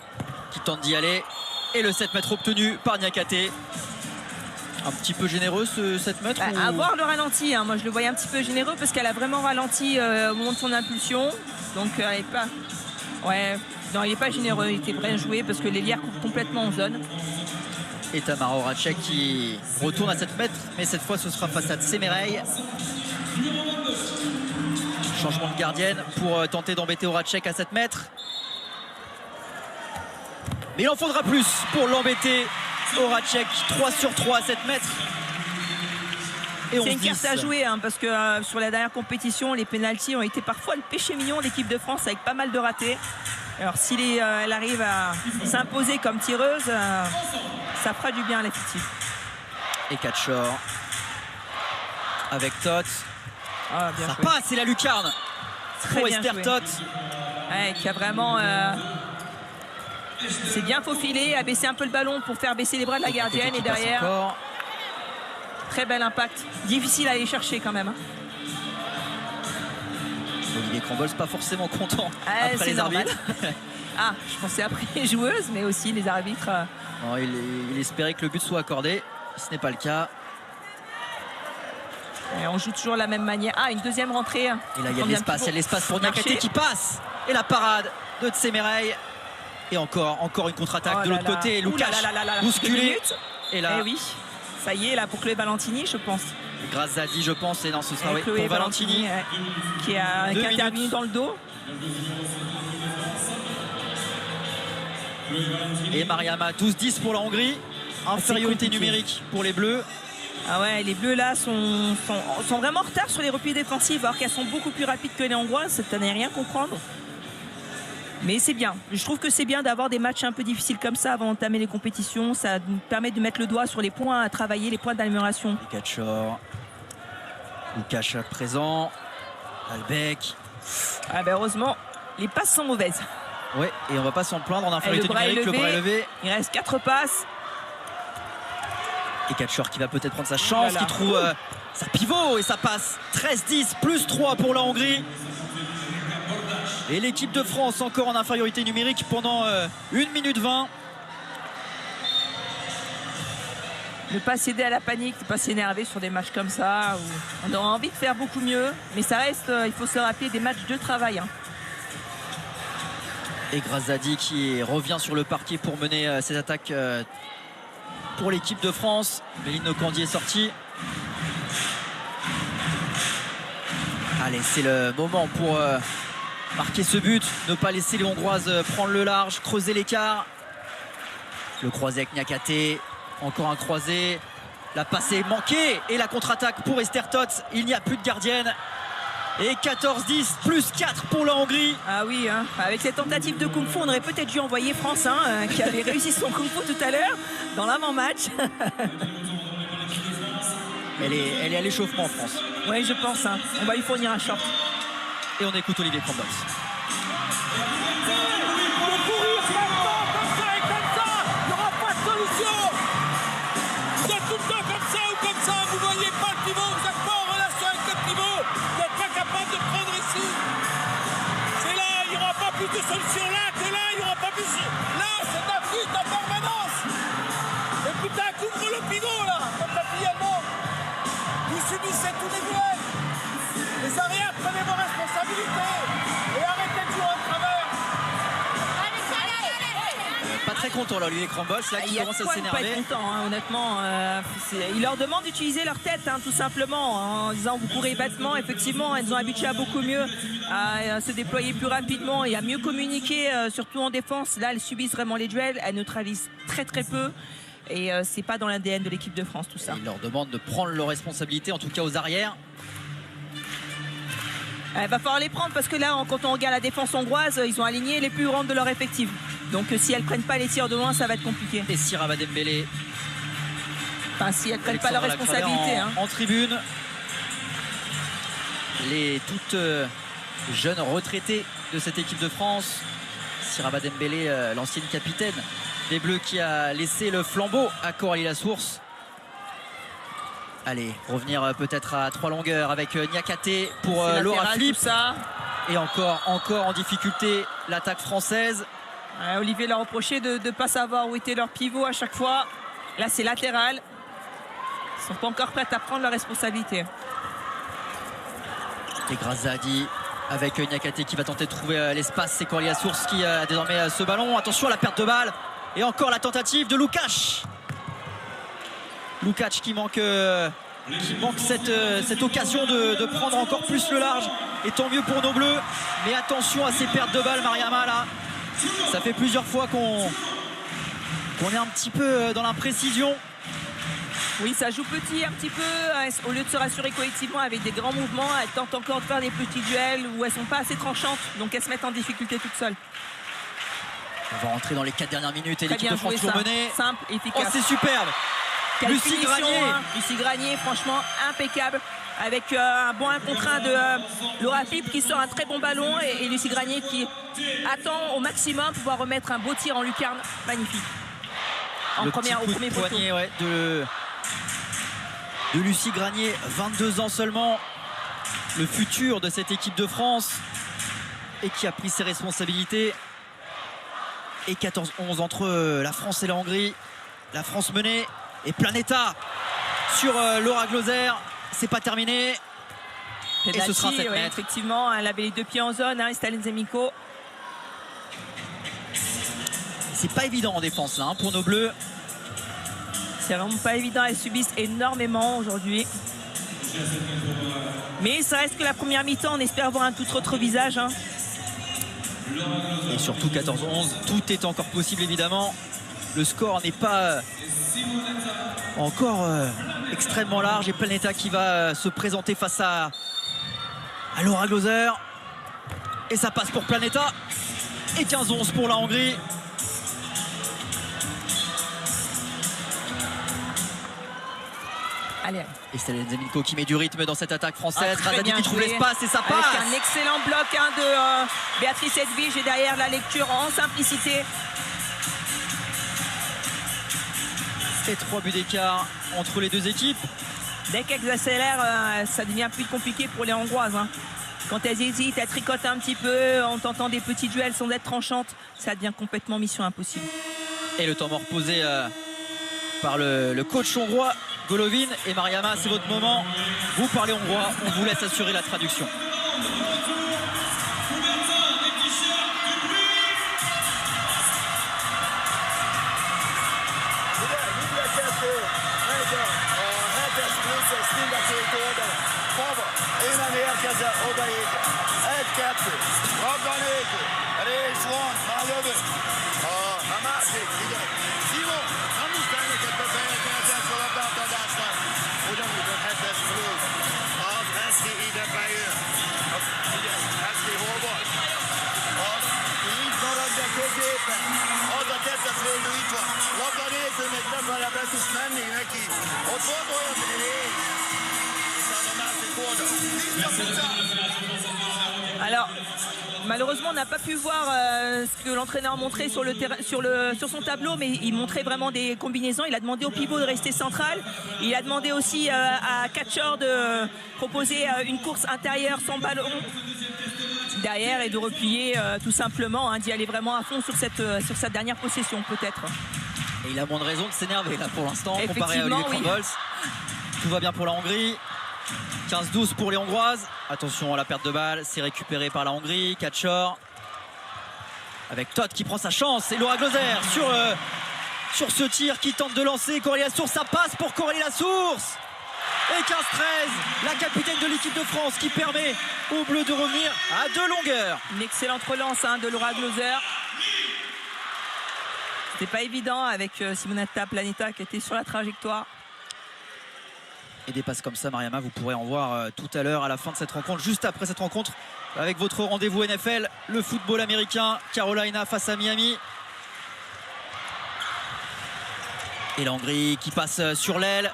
qui tente d'y aller. Et le 7 mètres obtenu par Niakate. Un petit peu généreux ce 7 mètres À voir le ralenti, hein. Moi je le voyais un petit peu généreux parce qu'elle a vraiment ralenti au moment de son impulsion. Donc elle n'est pas... Ouais... Non, il n'est pas généreux, il était bien joué parce que l'Hélière coupe complètement en zone. Et Tamara Horacek qui retourne à 7 mètres, mais cette fois ce sera face à Tsemerey. Changement de gardienne pour tenter d'embêter Horacek à 7 mètres. Mais il en faudra plus pour l'embêter. Horacek, 3 sur 3 à 7 mètres. C'est une carte à jouer, hein, parce que sur la dernière compétition, les pénaltys ont été parfois le péché mignon de l'équipe de France avec pas mal de ratés. Alors si elle arrive à s'imposer comme tireuse, ça fera du bien à l'effectif. Et Catchor avec Tot. Ah, bien ça joué. passe, c'est la lucarne pour Esther Tot. Ouais, qui a vraiment... c'est bien faufilé, a baissé un peu le ballon pour faire baisser les bras de la gardienne. Et derrière, très bel impact. Difficile à aller chercher quand même. Olivier Crombols pas forcément content après c'est les normal. arbitres. Ah, je pensais après les joueuses, mais aussi les arbitres. Non, il espérait que le but soit accordé. Ce n'est pas le cas. Et on joue toujours de la même manière. Ah, une deuxième rentrée. Et là, il y a de l'espace. Il y a de l'espace pour Niakhaté qui passe. Et la parade de Tsemerey. Et encore une contre-attaque de l'autre côté. Lukash bousculé. Et là, oui, ça y est, là, pour Chloé Valentini, je pense. Grâce à Di, je pense. Et non, ce sera Chloé pour Valentini. Qui a intervenu dans le dos. Et Mariama, 12-10 pour la Hongrie. Infériorité numérique pour les Bleus. Ah ouais, les Bleus là sont vraiment en retard sur les replis défensifs, alors qu'elles sont beaucoup plus rapides que les Hongroises. Ça n'est rien comprendre. Mais c'est bien. Je trouve que c'est bien d'avoir des matchs un peu difficiles comme ça avant d'entamer les compétitions. Ça nous permet de mettre le doigt sur les points à travailler, les points d'amélioration. Gatchor. Lukash présent. Albeck. Ah ben heureusement, les passes sont mauvaises. Ouais, et on va pas s'en plaindre en infériorité numérique, le bras est levé. Il reste 4 passes. Et Gatchor qui va peut-être prendre sa chance, qui trouve sa pivot et ça passe. 13-10, plus 3 pour la Hongrie. Et l'équipe de France encore en infériorité numérique pendant 1 minute 20. Ne pas céder à la panique, ne pas s'énerver sur des matchs comme ça. Où on aura envie de faire beaucoup mieux. Mais ça reste, il faut se rappeler, des matchs de travail. Et Grazadi qui revient sur le parquet pour mener ses attaques pour l'équipe de France. Méline Nokandi est sortie. Allez, c'est le moment pour marquer ce but. Ne pas laisser les Hongroises prendre le large, creuser l'écart. Le croisé avec Niakhaté. Encore un croisé. La passe est manquée. Et la contre-attaque pour Esther Tots. Il n'y a plus de gardienne. Et 14-10, plus 4 pour la Hongrie. Ah oui, hein. Avec cette tentative de Kung Fu, on aurait peut-être dû envoyer France, qui avait réussi son Kung Fu tout à l'heure, dans l'avant-match. Elle est à l'échauffement, France. Oui, je pense. On va lui fournir un short. Et on écoute Olivier Crombols. De solution là, t'es là, il n'y aura pas plus. Là, c'est ta fuite en permanence. Et putain, couvre le pivot là, comme l'a dit Allemande. Vous subissez tous les duels. Les arrières, prenez vos responsabilités et arrêtez de jouer en travers. Pas très content là, Olivier Crombols, là qui commence à s'énerver. Pas être content, honnêtement. Il leur demande d'utiliser leur tête, tout simplement, en disant vous courez bêtement. Effectivement, elles ont habitué à beaucoup mieux à se déployer plus rapidement et à mieux communiquer, surtout en défense. Là, elles subissent vraiment les duels, elles neutralisent très très peu. Et c'est pas dans l'ADN de l'équipe de France tout ça. Il leur demande de prendre leurs responsabilités, en tout cas aux arrières. Il va falloir les prendre parce que là, quand on regarde la défense hongroise, ils ont aligné les plus grandes de leur effectif. Donc si elles ne prennent pas les tirs de loin, ça va être compliqué. Et Sira Dembélé. Enfin, si elles ne prennent pas leurs responsabilités. En tribune. Les toutes jeunes retraitées de cette équipe de France. Sira Dembélé, l'ancienne capitaine des Bleus qui a laissé le flambeau à Coralie Lassource. Allez, revenir peut-être à 3 longueurs avec Niakhaté pour Laura Flip. Et encore en difficulté l'attaque française. Olivier leur reprochait de ne pas savoir où était leur pivot à chaque fois. Là, c'est latéral. Ils ne sont pas encore prêts à prendre leurs responsabilités. Et Grazadi avec Niakhaté qui va tenter de trouver l'espace. C'est Coralie Lassource qui a désormais ce ballon. Attention à la perte de balle. Et encore la tentative de Lukash. Lukash qui manque cette occasion de prendre encore plus le large. Et tant mieux pour nos Bleus. Mais attention à ces pertes de balles, Mariama, là. Ça fait plusieurs fois qu'on est un petit peu dans l'imprécision. Oui, ça joue petit un petit peu. Au lieu de se rassurer collectivement avec des grands mouvements, elles tentent encore de faire des petits duels où elles ne sont pas assez tranchantes. Donc elles se mettent en difficulté toutes seules. On va rentrer dans les 4 dernières minutes et l'équipe de France toujours menée. Simple, efficace. Oh, c'est superbe. Lucie Granier. Lucie Granier, franchement impeccable. Avec un bon 1 contre 1 de Laura Flip qui sort un très bon ballon. Et Lucie Granier qui attend au maximum pouvoir remettre un beau tir en lucarne. Magnifique. Au premier poignet de Lucie Granier, 22 ans seulement. le futur de cette équipe de France et qui a pris ses responsabilités. Et 14-11 entre la France et la Hongrie. La France menée et Planeta sur Laura Gloser. C'est pas terminé. Penalty, et ce sera 7 ouais, mètres. effectivement, elle avait les 2 pieds en zone, Stalin Zemiko. C'est pas évident en défense là pour nos Bleus. C'est vraiment pas évident, elles subissent énormément aujourd'hui. Mais ça reste que la première mi-temps, on espère voir un tout autre visage. Et surtout 14-11, tout est encore possible évidemment. Le score n'est pas encore extrêmement large et Planeta qui va se présenter face à Laura Gloser. Et ça passe pour Planeta. Et 15-11 pour la Hongrie. Allez. Et Stalin Zemiko qui met du rythme dans cette attaque française. Très Razadi bien qui trouve joué. l'espace et ça passe. Avec un excellent bloc de Béatrice Edwige et derrière la lecture en simplicité. Et 3 buts d'écart entre les deux équipes. Dès qu'elles accélèrent, ça devient plus compliqué pour les Hongroises. Quand elles hésitent, elles tricotent un petit peu en tentant des petits duels sans être tranchantes, ça devient complètement mission impossible. Et le temps mort posé par le coach hongrois Golovin. Et Mariama, c'est votre moment. Vous parlez hongrois, on vous laisse assurer la traduction. Alors, malheureusement, on n'a pas pu voir ce que l'entraîneur montrait sur son tableau, mais il montrait vraiment des combinaisons. Il a demandé au pivot de rester central. Il a demandé aussi à Catchor de proposer une course intérieure sans ballon derrière et de replier tout simplement, d'y aller vraiment à fond sur sa dernière possession peut-être. Et il a moins de raison de s'énerver là pour l'instant comparé à Olivier oui. Krambols. Tout va bien pour la Hongrie. 15-12 pour les Hongroises. Attention à la perte de balle, c'est récupéré par la Hongrie. Catchor avec Todd qui prend sa chance et Laura Gloser sur ce tir qui tente de lancer Coralie Lasource. Ça passe pour Coralie Lasource. Et 15-13, la capitaine de l'équipe de France qui permet aux Bleus de revenir à 2 longueurs. Une excellente relance de Laura Gloser. C'était pas évident avec Simonetta Planeta qui était sur la trajectoire. Et des passes comme ça, Mariama, vous pourrez en voir tout à l'heure à la fin de cette rencontre, juste après cette rencontre avec votre rendez-vous NFL, le football américain, Carolina face à Miami. Et la Hongrie qui passe sur l'aile.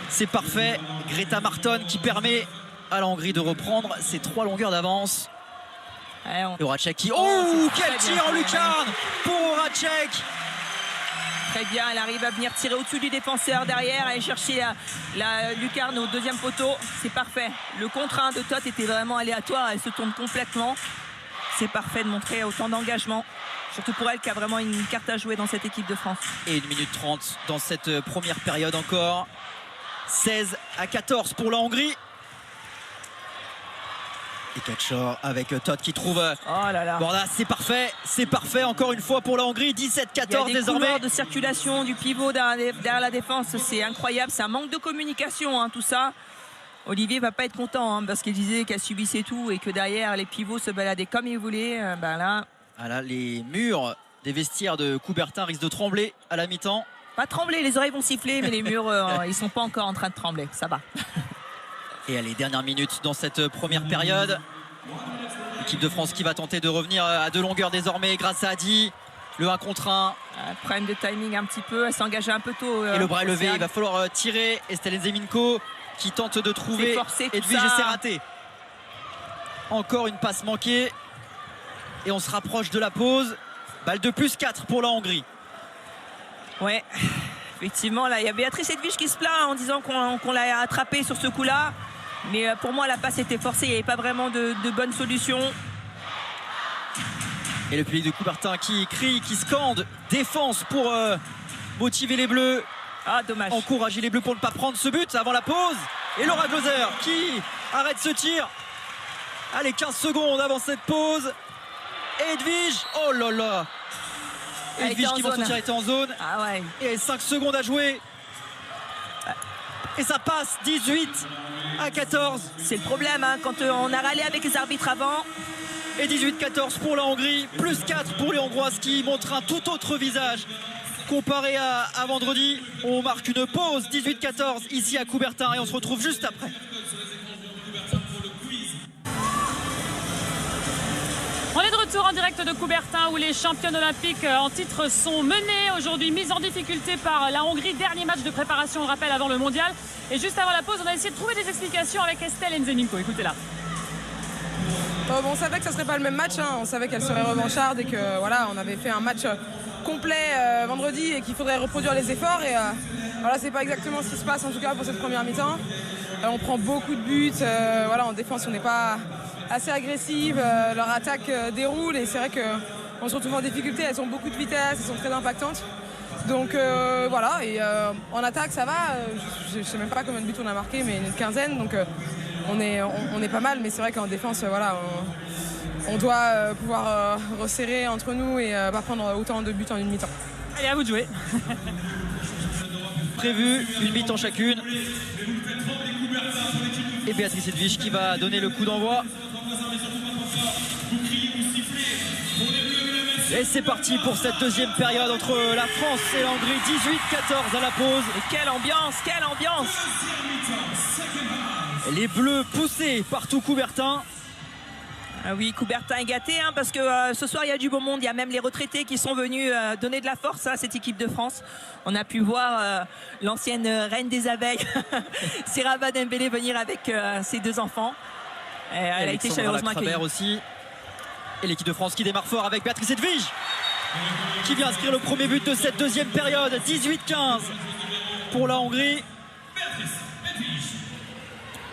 C'est parfait. Greta Marton qui permet à la Hongrie de reprendre ses 3 longueurs d'avance. Et Horacek qui... Oh, quel tir en lucarne pour Horacek. Très bien, elle arrive à venir tirer au-dessus du défenseur derrière, aller chercher la lucarne au deuxième poteau. C'est parfait. Le contre 1 de Todd était vraiment aléatoire, elle se tourne complètement. C'est parfait de montrer autant d'engagement. Surtout pour elle qui a vraiment une carte à jouer dans cette équipe de France. Et 1 minute 30 dans cette première période encore. 16-14 pour la Hongrie. Et Catchor avec Todd qui trouve Bordas. C'est parfait encore une fois pour la Hongrie. 17-14 désormais. De circulation du pivot derrière la défense, c'est incroyable. C'est un manque de communication, tout ça. Olivier va pas être content parce qu'il disait qu'elle subissait tout et que derrière les pivots se baladaient comme ils voulaient. Là, les murs des vestiaires de Coubertin risquent de trembler à la mi-temps. Pas trembler, les oreilles vont siffler, mais les murs, ils sont pas encore en train de trembler. Ça va. Et les dernières minutes dans cette première période. L'équipe de France qui va tenter de revenir à 2 longueurs désormais grâce à Adi. Le 1 contre 1. Problème de timing un petit peu. Elle s'est engagée un peu tôt. Et le bras est levé. Il va falloir tirer. Et Stalin Zemiko qui tente de trouver. Edwige et c'est raté. Encore une passe manquée. Et on se rapproche de la pause. Balle de plus 4 pour la Hongrie. Ouais. Effectivement, là, il y a Béatrice Edwige qui se plaint en disant qu'on l'a attrapé sur ce coup-là. Mais pour moi, la passe était forcée. Il n'y avait pas vraiment de bonne solution. Et le public de Coubertin qui crie, qui scande défense pour motiver les Bleus. Ah, dommage. Encourager les Bleus pour ne pas prendre ce but avant la pause. Et Laura Glauser qui arrête ce tir. Allez, 15 secondes avant cette pause. Edwige, oh là là. Edwige qui, son tir était en zone. Ah ouais. Et 5 secondes à jouer. Et ça passe 18-14. C'est le problème, hein, quand on a râlé avec les arbitres avant. Et 18-14 pour la Hongrie, plus 4 pour les Hongroises qui montrent un tout autre visage comparé à vendredi. On marque une pause, 18-14 ici à Coubertin et on se retrouve juste après. On est de retour en direct de Coubertin où les championnes olympiques en titre sont menées aujourd'hui, mises en difficulté par la Hongrie. Dernier match de préparation, on rappelle, avant le mondial. Et juste avant la pause, on a essayé de trouver des explications avec Estelle Nzeninko. Écoutez-la. On savait que ça serait pas le même match, hein. On savait qu'elle serait revancharde et que voilà, on avait fait un match complet vendredi et qu'il faudrait reproduire les efforts. Et voilà, c'est pas exactement ce qui se passe en tout cas pour cette première mi-temps. On prend beaucoup de buts. Voilà, en défense, on n'est pas assez agressive. Leur attaque déroule et c'est vrai qu'on se retrouve en difficulté. Elles ont beaucoup de vitesse, elles sont très impactantes. Donc voilà, et en attaque ça va. Je sais même pas combien de buts on a marqué, mais une quinzaine. Donc on est pas mal, mais c'est vrai qu'en défense, voilà, on doit pouvoir resserrer entre nous et pas prendre autant de buts en une mi-temps. Allez, à vous de jouer. Prévu, une mi-temps chacune. Et Béatrice Edwige qui va donner le coup d'envoi. Et c'est parti pour cette deuxième période entre la France et la Hongrie. 18-14 à la pause. Et quelle ambiance, quelle ambiance! Les Bleus poussés par tout Coubertin. Ah oui, Coubertin est gâté, hein, parce que ce soir il y a du beau monde. Il y a même les retraités qui sont venus donner de la force à cette équipe de France. On a pu voir l'ancienne reine des abeilles, Seraba Dembélé, venir avec ses deux enfants. Elle a été chaleureusement accueillie aussi. Et l'équipe de France qui démarre fort avec Béatrice Edwige qui vient inscrire le premier but de cette deuxième période. 18-15 pour la Hongrie.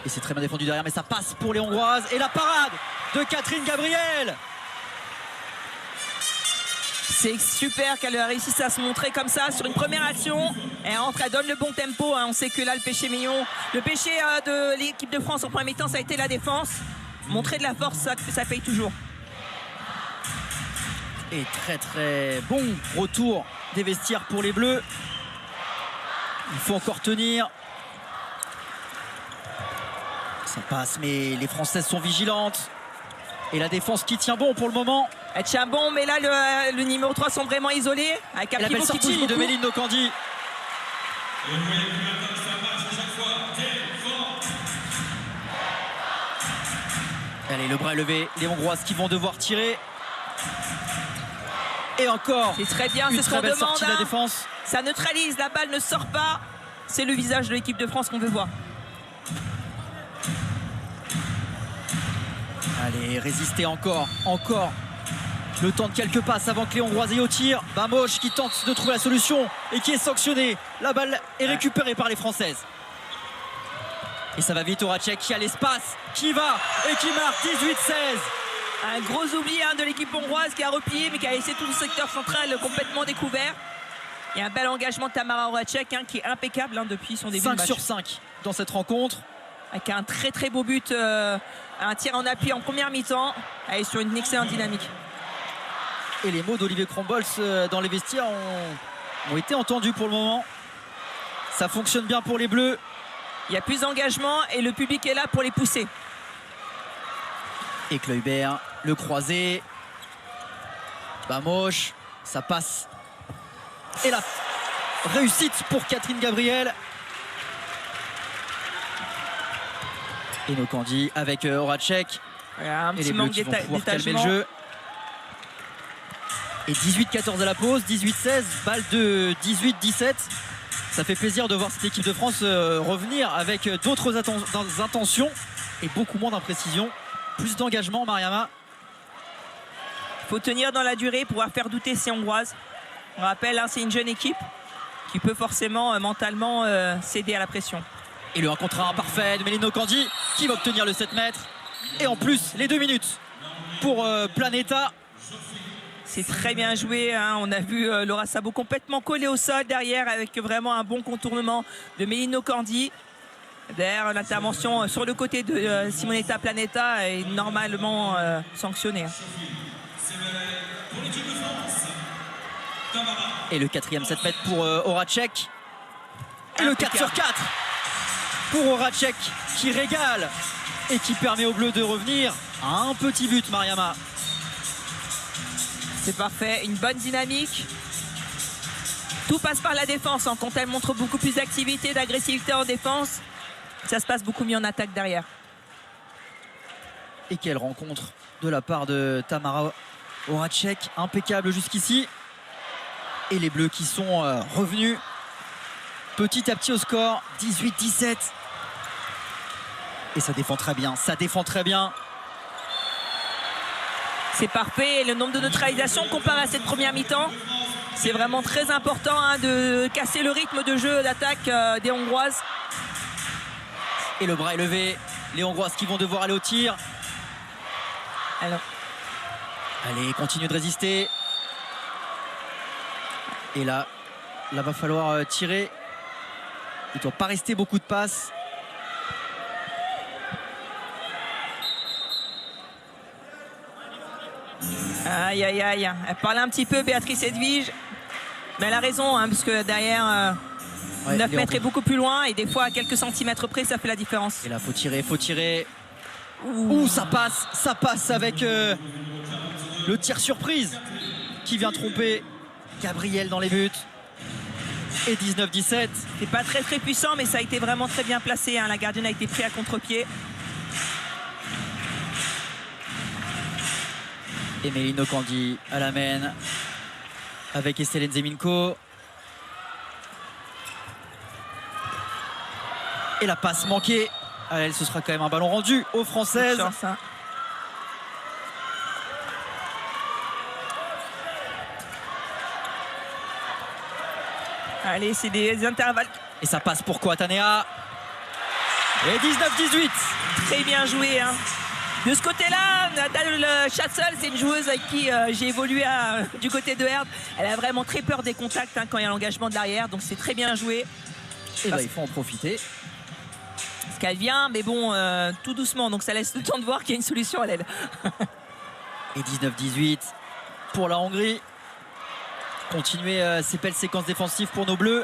Et c'est très bien défendu derrière, mais ça passe pour les Hongroises. Et la parade de Catherine Gabriel. C'est super qu'elle réussisse à se montrer comme ça sur une première action. Elle entre, elle donne le bon tempo, hein. On sait que là le péché mignon, le péché de l'équipe de France en première mi-temps, ça a été la défense. Montrer de la force, ça paye toujours. Et très très bon retour des vestiaires pour les Bleus. Il faut encore tenir. Ça passe, mais les Françaises sont vigilantes. Et la défense qui tient bon pour le moment. Elle tient bon, mais là le numéro 3 sont vraiment isolés. Avec un la belle sortie de Méline Nokandi. Allez, le bras est levé. Les Hongroises qui vont devoir tirer. Et encore. C'est très bien, c'est ce qu'on demande. Sortie de la défense. Ça neutralise, la balle ne sort pas. C'est le visage de l'équipe de France qu'on veut voir. Allez, résister encore. Le temps de quelques passes avant que les Hongroises aient au tir. Bamoche qui tente de trouver la solution et qui est sanctionné. La balle est récupérée par les Françaises. Et ça va vite, Horacek qui a l'espace, qui va et qui marque 18-16. Un gros oubli, hein, de l'équipe hongroise qui a replié mais qui a laissé tout le secteur central complètement découvert. Il y a un bel engagement de Tamara Horacek, hein, qui est impeccable, hein, depuis son début de match. 5 sur 5 dans cette rencontre. Avec un très très beau but, un tir en appui en première mi-temps. Elle est sur une excellente dynamique. Et les mots d'Olivier Krombols dans les vestiaires ont été entendus pour le moment. Ça fonctionne bien pour les Bleus. Il y a plus d'engagement et le public est là pour les pousser. Et Kluivert, le croisé. Bamoche, ça passe. Et la réussite pour Catherine Gabriel. Et Nokandi avec Horacek. Un petit manque d'étagement. Calmer le jeu. Et 18-14 à la pause, 18-16, balle de 18-17. Ça fait plaisir de voir cette équipe de France revenir avec d'autres intentions et beaucoup moins d'imprécision. Plus d'engagement, Mariama. Il faut tenir dans la durée, pouvoir faire douter ces Hongroises. On rappelle, hein, c'est une jeune équipe qui peut forcément mentalement céder à la pression. Et le 1 contre 1 parfait de Méline Nokandi qui va obtenir le 7 mètres. Et en plus, les 2 minutes pour Planeta. C'est très bien joué, hein. On a vu Laura Sabo complètement collée au sol derrière avec vraiment un bon contournement de Melino Cordi. D'ailleurs, l'intervention sur le côté de Simonetta Planeta est normalement sanctionnée. Et le 4e 7 mètres pour Horacek. Et le 4 sur 4 pour Horacek qui régale et qui permet aux Bleus de revenir à un petit but, Mariama. C'est parfait, une bonne dynamique. Tout passe par la défense, hein. Quand elle montre beaucoup plus d'activité, d'agressivité en défense, ça se passe beaucoup mieux en attaque derrière. Et quelle rencontre de la part de Tamara Horacek, impeccable jusqu'ici. Et les Bleus qui sont revenus petit à petit au score, 18-17. Et ça défend très bien, ça défend très bien. C'est parfait, et le nombre de neutralisations comparé à cette première mi-temps, c'est vraiment très important, hein, de casser le rythme de jeu d'attaque des Hongroises. Et le bras est levé, les Hongroises qui vont devoir aller au tir. Alors. Allez, continue de résister. Et là va falloir tirer. Il ne doit pas rester beaucoup de passes. Aïe, aïe, aïe. Elle parlait un petit peu, Béatrice Edwige. Mais elle a raison, hein, parce que derrière, 9 mètres est beaucoup plus loin. Et des fois, à quelques centimètres près, ça fait la différence. Et là, faut tirer. Ouh, ça passe avec le tir surprise qui vient tromper Gabriel dans les buts. Et 19-17. C'est pas très puissant, mais ça a été vraiment très bien placé, hein. La gardienne a été prise à contre-pied. Et Melino Cordi à la main avec Estelle Zeminko. Et la passe manquée. À elle, ce sera quand même un ballon rendu aux Françaises. Chance, hein. Allez, c'est des intervalles. Et ça passe pour quoi, Tanea? Et 19-18. Très bien joué, hein. De ce côté-là, Nathalie Schatzel, c'est une joueuse avec qui j'ai évolué du côté de Herbe. Elle a vraiment très peur des contacts, hein, quand il y a l'engagement de l'arrière, donc c'est très bien joué. Et là, il faut en profiter. Parce qu'elle vient, mais bon, tout doucement, donc ça laisse le temps de voir qu'il y a une solution à l'aile. Et 19-18 pour la Hongrie. Continuer ces belles séquences défensives pour nos Bleus.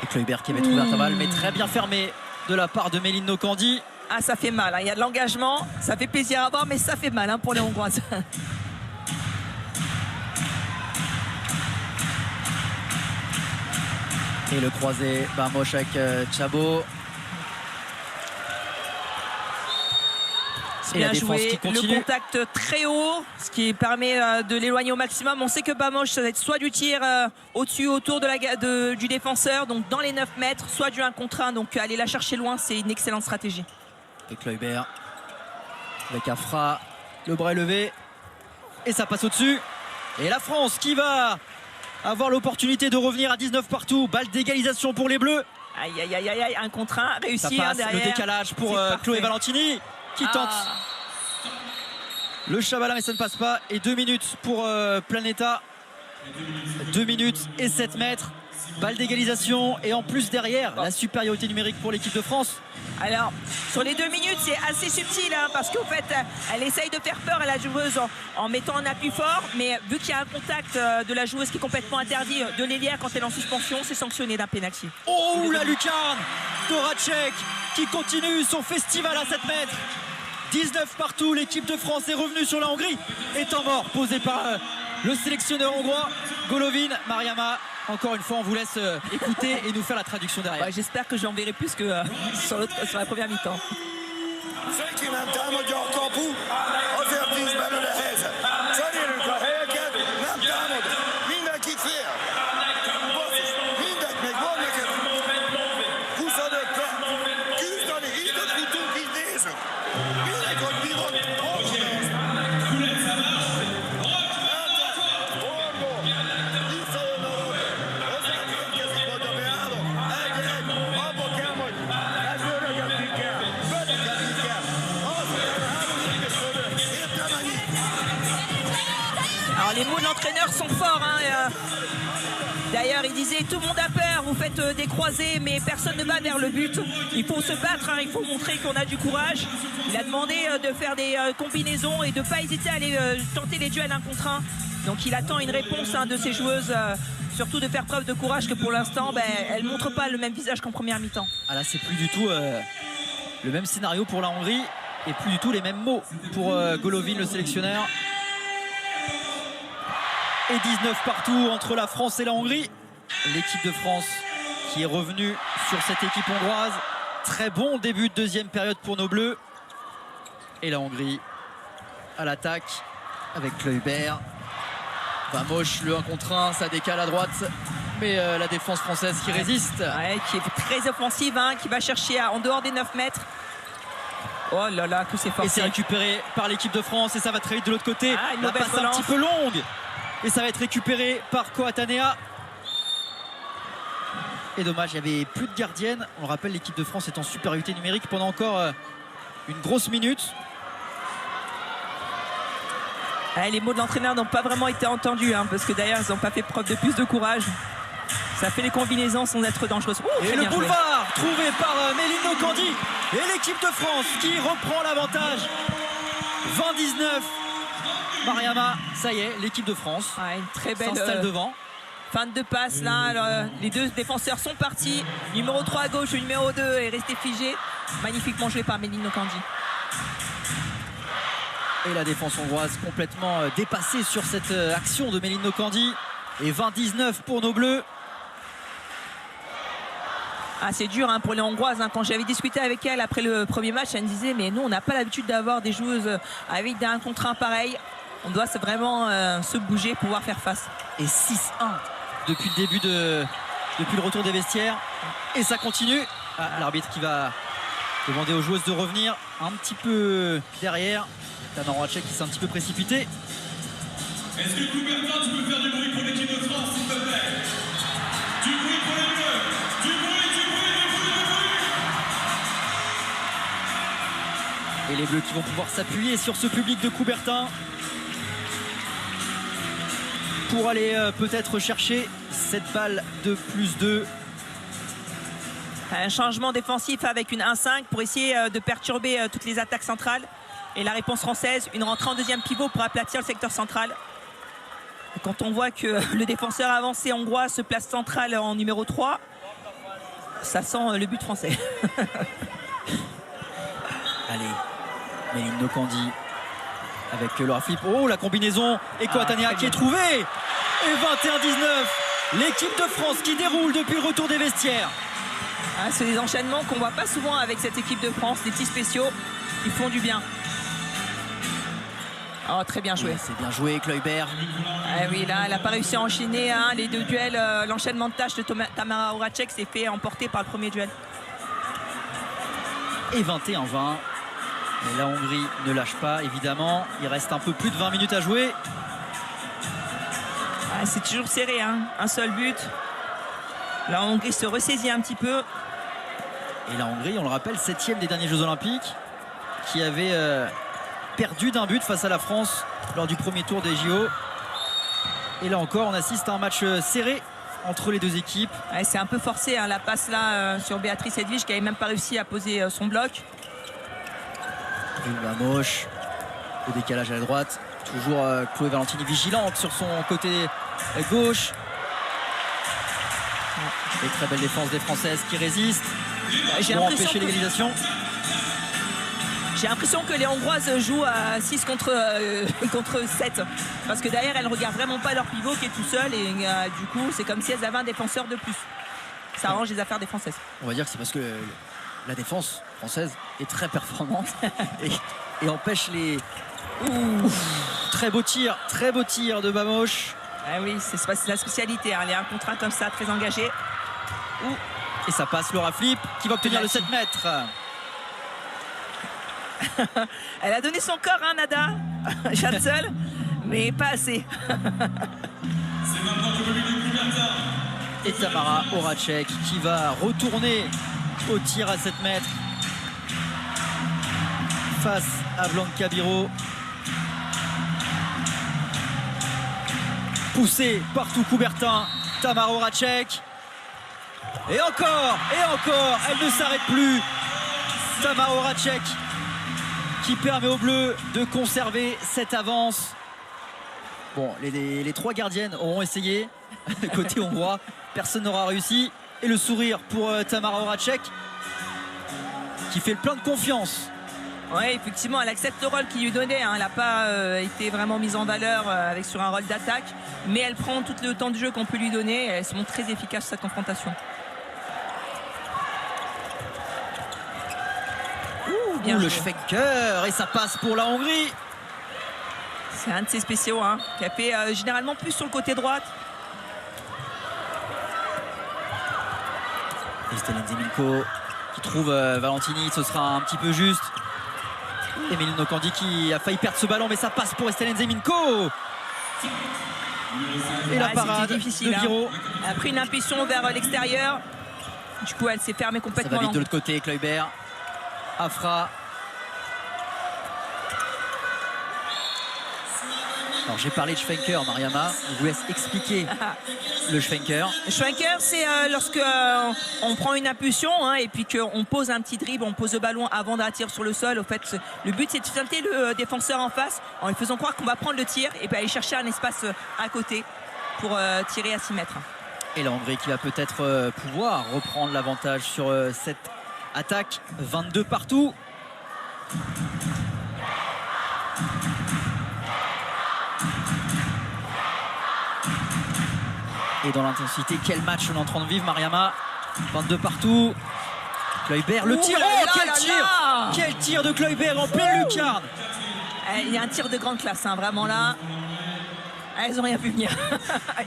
Et Kluivert qui avait trouvé un intervalle, mais très bien fermé de la part de Melino Cordi. Ah, ça fait mal, hein. Il y a de l'engagement, ça fait plaisir à voir, mais ça fait mal, hein, pour les Hongroises. Et le croisé Barmosh avec Chabo. Et bien joué, le contact très haut, ce qui permet de l'éloigner au maximum. On sait que Bamosh, ça va être soit du tir au-dessus, autour du défenseur, donc dans les 9 mètres, soit du 1 contre 1. Donc aller la chercher loin, c'est une excellente stratégie. Et Kluivert avec Afra, le bras est levé. Et ça passe au-dessus. Et la France qui va avoir l'opportunité de revenir à 19 partout. Balle d'égalisation pour les Bleus. Aïe, aïe, aïe, aïe, 1 contre 1, réussi, ça passe, derrière. le décalage pour Chloé Valentini qui tente le Chabala, mais ça ne passe pas. Et 2 minutes pour Planeta. 2 minutes et 7 mètres. Balle d'égalisation et en plus derrière la supériorité numérique pour l'équipe de France. Alors sur les 2 minutes c'est assez subtil, hein, parce qu'en fait elle essaye de faire peur à la joueuse en mettant un appui fort, mais vu qu'il y a un contact de la joueuse qui est complètement interdit de l'ailière quand elle est en suspension, c'est sanctionné d'un pénalty. Oh la lucarne d'Horacek qui continue son festival à 7 mètres. 19 partout, l'équipe de France est revenue sur la Hongrie. Et temps mort posé par le sélectionneur hongrois Golovin. Mariama, encore une fois on vous laisse écouter et nous faire la traduction derrière. Ouais, j'espère que j'en verrai plus que sur la première mi-temps. les mots de l'entraîneur sont forts. Hein, d'ailleurs, il disait tout le monde a peur, vous faites des croisés, mais personne ne va vers le but. Il faut se battre, hein, il faut montrer qu'on a du courage. Il a demandé de faire des combinaisons et de ne pas hésiter à aller tenter les duels 1 contre 1. Donc il attend une réponse de ses joueuses, surtout de faire preuve de courage, que pour l'instant, elle ne montre pas le même visage qu'en première mi-temps. Ah là, c'est plus du tout le même scénario pour la Hongrie et plus du tout les mêmes mots pour Golovin, le sélectionneur. Et 19 partout entre la France et la Hongrie. L'équipe de France qui est revenue sur cette équipe hongroise. Très bon début de deuxième période pour nos Bleus. Et la Hongrie à l'attaque avec Kluivert. Vamos, le 1 contre 1, ça décale à droite. Mais la défense française qui résiste. Ouais, qui est très offensive, hein, qui va chercher en dehors des 9 mètres. Oh là là, que c'est forcé. Et c'est récupéré par l'équipe de France et ça va très vite de l'autre côté. Une la mauvaise passe relance. un petit peu longue. Et ça va être récupéré par Koatanea. Et dommage, il n'y avait plus de gardienne. On le rappelle, l'équipe de France est en supériorité numérique pendant encore une grosse minute. Les mots de l'entraîneur n'ont pas vraiment été entendus, hein, parce que d'ailleurs, ils n'ont pas fait preuve de plus de courage. Ça fait les combinaisons sans être dangereuses. Et le boulevard trouvé par Méline Nokandi. Et l'équipe de France qui reprend l'avantage. 20-19. Mariama, ça y est, l'équipe de France une très belle s'installe devant. Fin de passe là. Alors, les deux défenseurs sont partis. Numéro 3 à gauche, le numéro 2 est resté figé. Magnifiquement joué par Méline Nokandi. Et la défense hongroise complètement dépassée sur cette action de Méline Nokandi. Et 20-19 pour nos Bleus. C'est dur, hein, pour les Hongroises, hein. Quand j'avais discuté avec elle après le premier match, elle me disait mais nous on n'a pas l'habitude d'avoir des joueuses avec des 1 contre 1 pareil. On doit vraiment se bouger pour pouvoir faire face. Et 6-1 depuis le début depuis le retour des vestiaires. Et ça continue. L'arbitre qui va demander aux joueuses de revenir un petit peu derrière. Tamara Horacek qui s'est un petit peu précipité. Est-ce que Coubertin, tu peux faire du bruit pour l'équipe de France, s'il te plaît? Du bruit pour les Bleus. Du bruit, du bruit, du bruit, du bruit. Et les Bleus qui vont pouvoir s'appuyer sur ce public de Coubertin pour aller peut-être chercher cette balle de +2. Un changement défensif avec une 1-5 pour essayer de perturber toutes les attaques centrales. Et la réponse française, une rentrée en deuxième pivot pour aplatir le secteur central. Et quand on voit que le défenseur avancé hongrois se place central en numéro 3, ça sent le but français. Allez, Méline Nokandi avec Laura Flip. Oh, la combinaison. Et Koatanea qui est trouvée. Et 21-19. L'équipe de France qui déroule depuis le retour des vestiaires. C'est des enchaînements qu'on ne voit pas souvent avec cette équipe de France. Des petits spéciaux qui font du bien. Oh, très bien joué. C'est bien joué, Kluivert. Oui, là, elle n'a pas réussi à enchaîner les deux duels. L'enchaînement de tâches de Tamara Horacek s'est fait emporter par le premier duel. Et 21-20. Et la Hongrie ne lâche pas, évidemment. Il reste un peu plus de 20 minutes à jouer. C'est toujours serré, hein. Un seul but. La Hongrie se ressaisit un petit peu. Et la Hongrie, on le rappelle, 7e des derniers Jeux Olympiques, qui avait perdu d'un but face à la France lors du premier tour des JO. Et là encore, on assiste à un match serré entre les deux équipes. C'est un peu forcé, hein, la passe là sur Béatrice Edwige qui n'avait même pas réussi à poser son bloc. Une moche. Le décalage à la droite. Toujours Chloé Valentini vigilante sur son côté gauche. Et très belle défense des Françaises qui résistent pour empêcher l'égalisation. J'ai l'impression que les Hongroises jouent à 6 contre 7. Parce que derrière, elles ne regardent vraiment pas leur pivot qui est tout seul. Et du coup, c'est comme si elles avaient un défenseur de plus. Ça arrange les affaires des Françaises. On va dire que c'est parce que la défense française est très performante et empêche les... Très beau tir de Bamoche. Oui, c'est la spécialité, hein, les 1 contre 1 comme ça, très engagés. Et ça passe Laura Flip qui va obtenir le 7 mètres. Elle a donné son corps, hein, Nada Schatzel, mais pas assez. Et Tamara Horacek qui va retourner au tir à 7 mètres face à Blanca Biro. poussé partout Coubertin. Tamara Horacek. Et encore, elle ne s'arrête plus. Tamara Horacek qui permet aux Bleus de conserver cette avance. Bon, les trois gardiennes auront essayé. Côté hongrois, personne n'aura réussi. Et le sourire pour Tamara Horacek qui fait le plein de confiance. Oui, effectivement, elle accepte le rôle qu'il lui donnait. Elle n'a pas été vraiment mise en valeur sur un rôle d'attaque. Mais elle prend tout le temps de jeu qu'on peut lui donner. Elle se montre très efficace sur cette confrontation. Bien le Schwenker, et ça passe pour la Hongrie. C'est un de ses spéciaux, hein, qui a fait généralement plus sur le côté droite. Et Estelle Nzeminko qui trouve Valentini, ce sera un petit peu juste. Émile Nokandi qui a failli perdre ce ballon, mais ça passe pour Estelle Nzeminko. Et la parade difficile, de Biro. Elle a pris une impulsion vers l'extérieur. Du coup, elle s'est fermée complètement. Ça va vite de l'autre côté, Kluivert. Afra. Alors j'ai parlé de Schwenker, Mariama. Je vous laisse expliquer le Schwenker. Le Schwenker, c'est lorsque on prend une impulsion et puis qu'on pose un petit dribble, on pose le ballon avant d'attirer sur le sol. Au fait, le but c'est de tenter le défenseur en face en lui faisant croire qu'on va prendre le tir et puis aller chercher un espace à côté pour tirer à 6 mètres. Et la Hongrie qui va peut-être pouvoir reprendre l'avantage sur cette attaque. 22 partout. Et dans l'intensité, quel match on est en train de vivre, Mariama. 22 partout. Kluivert, le tir. Oh, quel tir! Quel tir de Kluivert en pleine lucarne. Il y a un tir de grande classe, hein, vraiment là. Elles n'ont rien pu venir.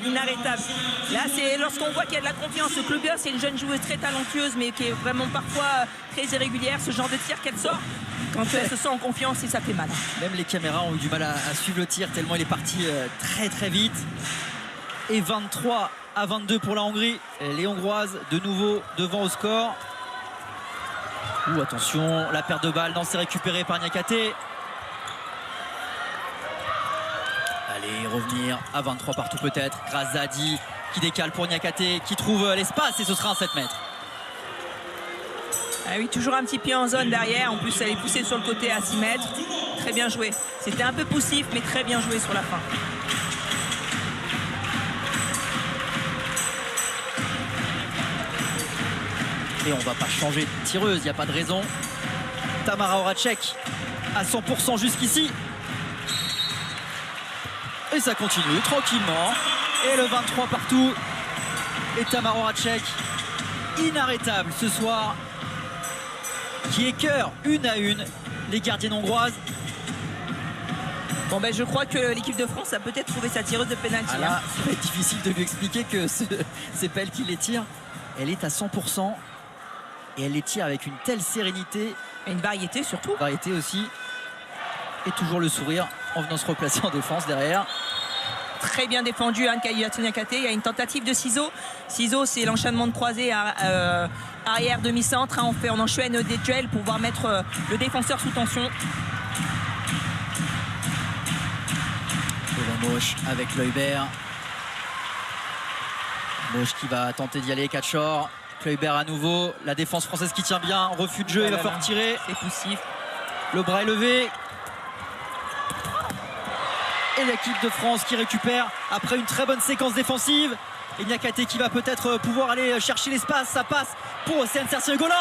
Inarrêtable. Là, c'est lorsqu'on voit qu'il y a de la confiance. Kluivert, c'est une jeune joueuse très talentueuse, mais qui est vraiment parfois très irrégulière. Ce genre de tir qu'elle sort, quand elle se sent en confiance, et ça fait mal. Même les caméras ont eu du mal à suivre le tir, tellement il est parti très très vite. Et 23-22 pour la Hongrie. Et les Hongroises de nouveau devant au score. Ouh, attention, la perte de balle, non, c'est récupéré par Niakate. Allez, revenir à 23 partout peut-être. Grazadi qui décale pour Niakate, qui trouve l'espace et ce sera un 7 mètres. Ah oui, toujours un petit pied en zone derrière. En plus, elle est poussée sur le côté à 6 mètres. Très bien joué. C'était un peu poussif, mais très bien joué sur la fin. Et on va pas changer de tireuse, il n'y a pas de raison. Tamara Horacek à 100% jusqu'ici. Et ça continue tranquillement. Et le 23 partout. Et Tamara Horacek, inarrêtable ce soir, qui écœure une à une les gardiennes hongroises. Bon ben je crois que l'équipe de France a peut-être trouvé sa tireuse de pénalty. Ah là, ça va être difficile de lui expliquer que c'est pas elle qui les tire. Elle est à 100%. Et elle les tire avec une telle sérénité. Et une variété surtout. Variété aussi. Et toujours le sourire en venant se replacer en défense derrière. Très bien défendu Anne-Kayilatu Niakate. Il y a une tentative de ciseaux. Ciseaux, c'est l'enchaînement de croisés arrière demi-centre. On enchaîne des duels pour pouvoir mettre le défenseur sous tension. Et la Moche avec Kluivert. Moche qui va tenter d'y aller. Kachor. Kluivert à nouveau, la défense française qui tient bien, refus de jeu, il va falloir tirer. C'est poussif. Le bras est levé. Et l'équipe de France qui récupère après une très bonne séquence défensive. Et Niakate qui va peut-être pouvoir aller chercher l'espace, ça passe pour Océane Cercier-Golin.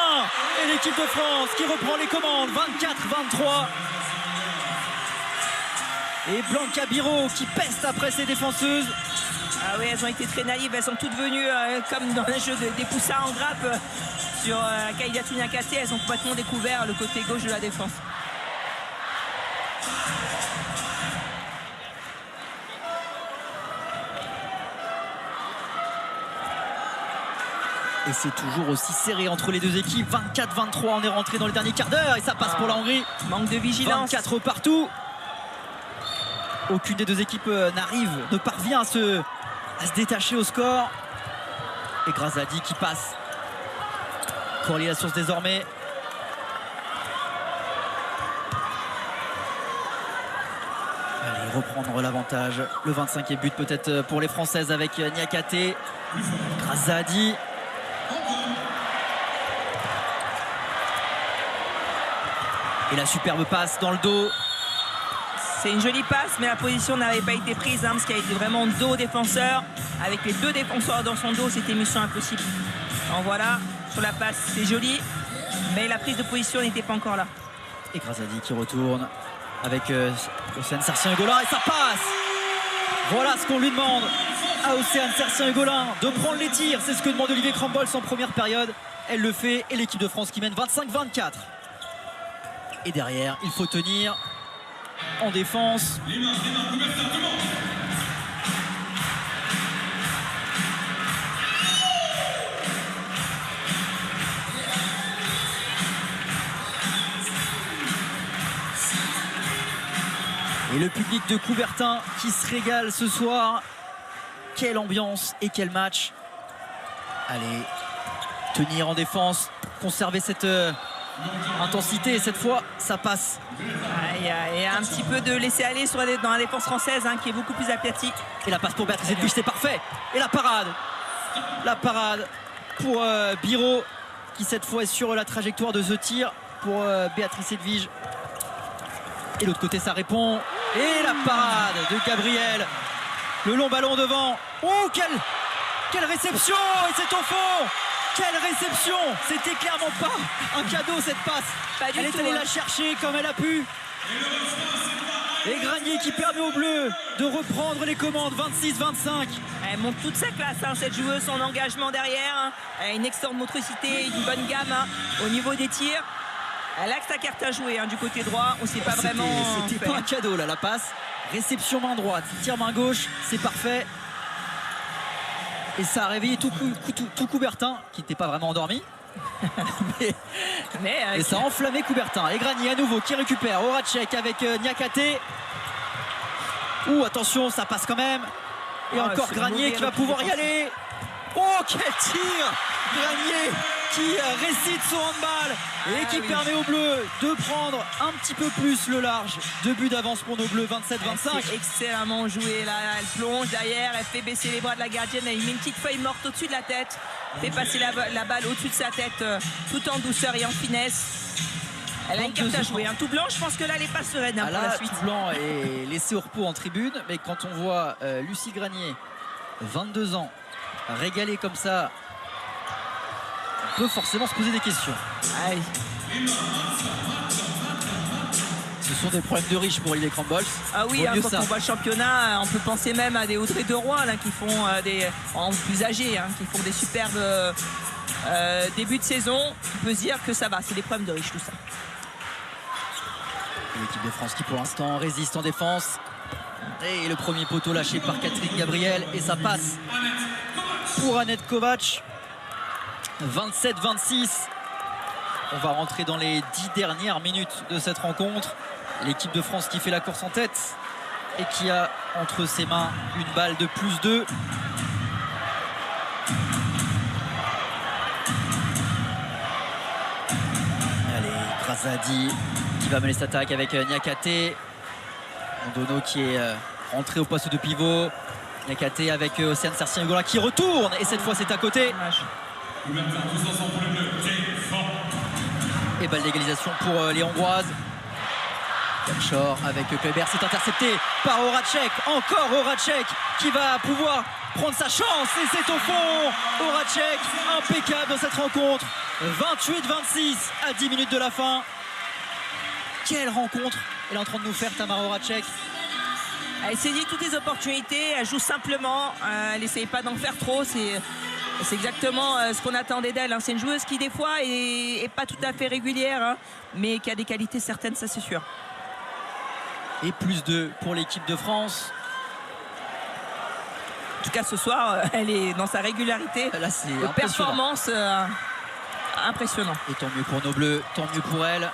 Et l'équipe de France qui reprend les commandes, 24-23. Et Blanca Biro qui peste après ses défenseuses. Ah oui, elles ont été très naïves, elles sont toutes venues comme dans un jeu des poussins en grappe sur Kayilatu Niakate. Elles ont complètement découvert le côté gauche de la défense. Et c'est toujours aussi serré entre les deux équipes. 24-23, on est rentré dans le dernier quart d'heure et ça passe pour la Hongrie. Manque de vigilance. 24 partout. Aucune des deux équipes ne parvient à se détacher au score. Et Grazadi qui passe. Coralie Lassource désormais. Allez, reprendre l'avantage. Le 25e but peut-être pour les Françaises avec Niakate, Grazadi. Et la superbe passe dans le dos. C'est une jolie passe, mais la position n'avait pas été prise, parce qu'elle était vraiment dos défenseur. Avec les deux défenseurs dans son dos, c'était mission impossible. Donc voilà, sur la passe, c'est joli, mais la prise de position n'était pas encore là. Et Grazadi qui retourne avec Océane Sercien-Hugolin et ça passe. Voilà ce qu'on lui demande à Océane Sercien-Hugolin, de prendre les tirs. C'est ce que demande Olivier Crambols en première période. Elle le fait et l'équipe de France qui mène 25-24. Et derrière, il faut tenir en défense. Et le public de Coubertin qui se régale ce soir. Quelle ambiance et quel match. Allez, tenir en défense, conserver cette intensité et cette fois, ça passe. Il y a un petit peu de laisser aller dans la défense française qui est beaucoup plus aplatie. Et la passe pour Béatrice Edwige, c'est parfait. Et la parade. La parade pour Biro qui cette fois est sur la trajectoire de The Tir pour Béatrice Edwige. Et l'autre côté, ça répond. Et la parade de Gabriel. Le long ballon devant. Oh, quelle réception. Et c'est au fond. Quelle réception. C'était clairement pas un cadeau cette passe. Pas du Elle tout, est allée la chercher comme elle a pu. Et Granier qui permet aux Bleus de reprendre les commandes. 26-25. Elle montre toute sa classe, cette joueuse, son engagement derrière. Elle a une excellente motricité, une bonne gamme au niveau des tirs. Elle a que sa carte à jouer du côté droit. On ne sait pas vraiment. C'était pas un cadeau là, la passe. Réception main droite, tir main gauche, c'est parfait. Et ça a réveillé tout Coubertin, qui n'était pas vraiment endormi. Et ça a enflammé Coubertin. Et Granier à nouveau qui récupère. Horacek avec Niakate. Ouh, attention, ça passe quand même. Et encore Granier qui va pouvoir y aller. Oh, quel tir! Granier qui récite son handball et qui permet aux Bleus de prendre un petit peu plus le large. 2 buts d'avance pour nos Bleus, 27-25. Excellemment joué là, elle plonge derrière, elle fait baisser les bras de la gardienne, elle met une petite feuille morte au-dessus de la tête, fait passer la balle au-dessus de sa tête tout en douceur et en finesse. Elle a une carte à jouer, tout blanc, je pense que là elle est pas sereine pour la suite. Tout blanc est laissé au repos en tribune, mais quand on voit Lucie Granier, 22 ans, régalée comme ça, on peut forcément se poser des questions. Ce sont des problèmes de riches pour Olivier Crambols. Ah oui, quand on voit le championnat, on peut penser même à des Audrey de Roy qui font en plus âgés, qui font des superbes débuts de saison. On peut se dire que ça va, c'est des problèmes de riches tout ça. L'équipe de France qui pour l'instant résiste en défense. Et le premier poteau lâché par Catherine Gabriel et ça passe pour Annette Kovacs. 27-26. On va rentrer dans les 10 dernières minutes de cette rencontre. L'équipe de France qui fait la course en tête et qui a entre ses mains une balle de +2. Allez, Grazadi qui va mener cette attaque avec Niakate. Mondono qui est rentré au poste de pivot. Niakate avec Océane Sercien-Hugolin qui retourne et cette fois c'est à côté. Et balle d'égalisation pour les Hongroises. Shore avec Kleber, c'est intercepté par Horacek. Encore Horacek qui va pouvoir prendre sa chance et c'est au fond. Horacek impeccable dans cette rencontre. 28-26 à 10 minutes de la fin. Quelle rencontre elle est en train de nous faire, Tamara Horacek. Elle saisit toutes les opportunités, elle joue simplement, elle n'essaye pas d'en faire trop. C'est exactement ce qu'on attendait d'elle. C'est une joueuse qui des fois est pas tout à fait régulière, mais qui a des qualités certaines, ça c'est sûr. Et +2 pour l'équipe de France. En tout cas ce soir, elle est dans sa régularité. Là, c'est de performance impressionnant. Et tant mieux pour nos Bleus, tant mieux pour elle.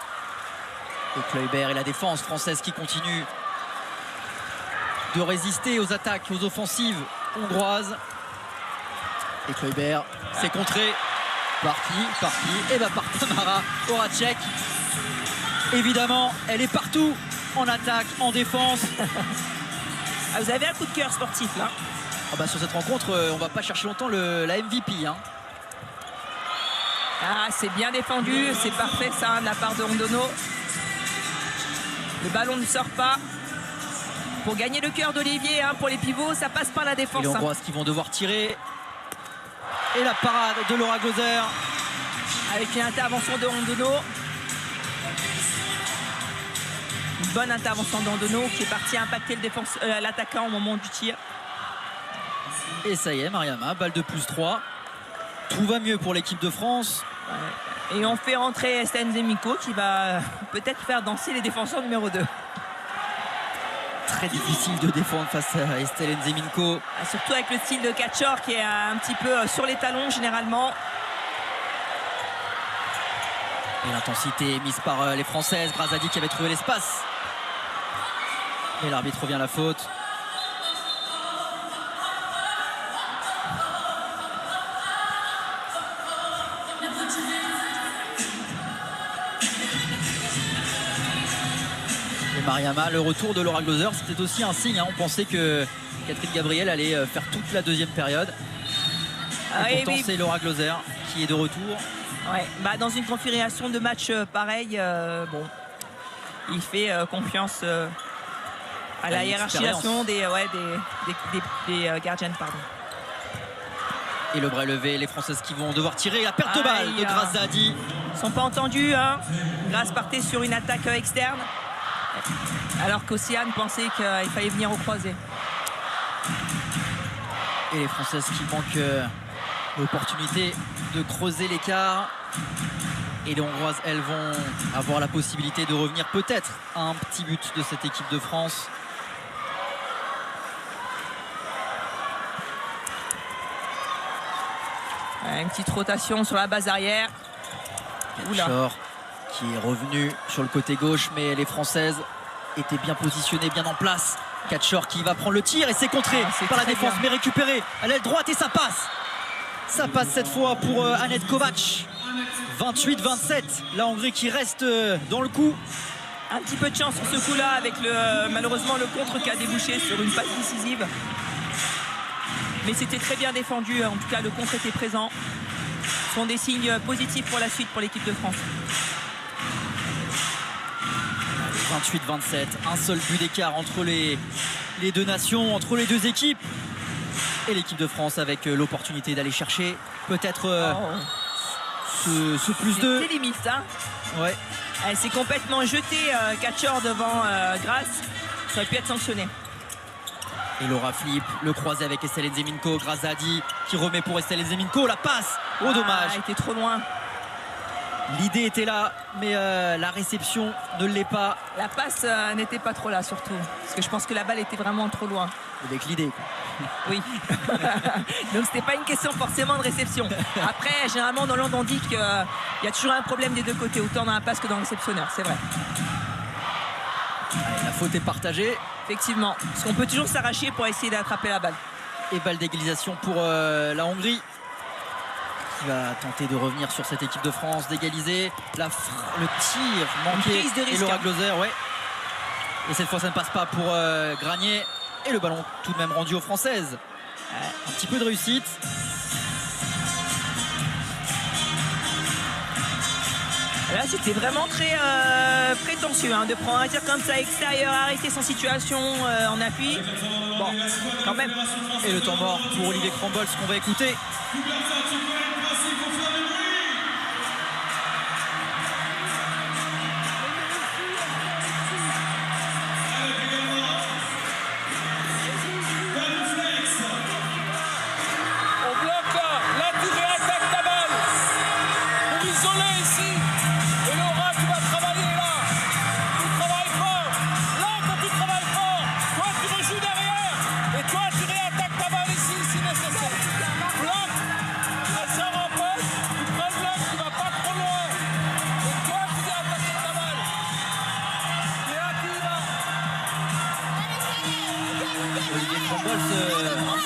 Et Kleber et la défense française qui continue de résister aux attaques, aux offensives hongroises. Et Kleber, c'est contré. Par qui? Et par Tamara Horacek. Évidemment, elle est partout. en attaque, en défense. Ah, vous avez un coup de cœur sportif là. Ah bah, sur cette rencontre, on va pas chercher longtemps la MVP. Hein. Ah, c'est bien défendu, c'est parfait ça de la part de Rondono. Le ballon ne sort pas. Pour gagner le cœur d'Olivier, hein, pour les pivots, ça passe par la Et défense. les Hongroises qui vont devoir tirer. Et la parade de Laura Gloser. Avec une intervention de Rondono. Une bonne intervention de Rondono qui est parti impacter l'attaquant au moment du tir. Et ça y est, Mariama, balle de +3. Tout va mieux pour l'équipe de France. Et on fait rentrer Estelle Zemiko qui va peut-être faire danser les défenseurs numéro 2. Très difficile de défendre face à Estelle Nzeminko. Surtout avec le style de catcheur qui est un petit peu sur les talons généralement. Et l'intensité mise par les Françaises. Grazadi qui avait trouvé l'espace. Et l'arbitre revient à la faute. Mariama, le retour de Laura Gloser, c'était aussi un signe. Hein. On pensait que Catherine Gabriel allait faire toute la deuxième période. Et pourtant, c'est Laura Gloser qui est de retour. Ouais, bah, dans une configuration de match pareil, bon, il fait confiance à la hiérarchisation des gardiennes. Pardon. Et le bras levé, les Françaises qui vont devoir tirer. La perte de balle de Grazadi. Ils ne sont pas entendus. Hein. Grace partait sur une attaque externe. Alors qu'Océane pensait qu'il fallait venir au croisé. Et les Françaises qui manquent l'opportunité de creuser l'écart. Et les Hongroises, elles vont avoir la possibilité de revenir peut-être à un petit but de cette équipe de France. Une petite rotation sur la base arrière. Catchor qui est revenu sur le côté gauche, mais les Françaises étaient bien positionnées, bien en place. Catchor qui va prendre le tir et c'est contré par la défense, mais récupéré à l'aile droite et ça passe. Ça passe cette fois pour Annette Kovacs. 28-27, la Hongrie qui reste dans le coup. Un petit peu de chance sur ce coup-là avec malheureusement le contre qui a débouché sur une passe décisive. Mais c'était très bien défendu, en tout cas le contre était présent. Ce sont des signes positifs pour la suite pour l'équipe de France. 28-27, un seul but d'écart entre les deux nations, entre les deux équipes. Et l'équipe de France avec l'opportunité d'aller chercher peut-être ce +2. C'est limite, hein. Ouais. Elle s'est complètement jetée catcheur devant Grace. Ça aurait pu être sanctionné. Et Laura Flip, le croisé avec Estelle Nzeminko. Grazadi qui remet pour Estelle Nzeminko. La passe, dommage. Elle était trop loin. L'idée était là, mais la réception ne l'est pas. La passe n'était pas trop là surtout. Parce que je pense que la balle était vraiment trop loin. Avec l'idée. Oui. Donc c'était pas une question forcément de réception. Après, généralement dans l'onde on dit qu'il y a toujours un problème des deux côtés, autant dans la passe que dans le réceptionneur, c'est vrai. Allez, la faute est partagée. Effectivement, parce qu'on peut toujours s'arracher pour essayer d'attraper la balle. Et balle d'égalisation pour la Hongrie, qui va tenter de revenir sur cette équipe de France, d'égaliser. Le tir manqué et Laura Gloser, ouais. Et cette fois ça ne passe pas pour Granier. Et le ballon tout de même rendu aux Françaises. Un petit peu de réussite. Là c'était vraiment très prétentieux hein, de prendre un tir comme ça extérieur, arrêter son situation en appui. Bon, quand même. Et le temps mort pour Olivier Crambol, ce qu'on va écouter.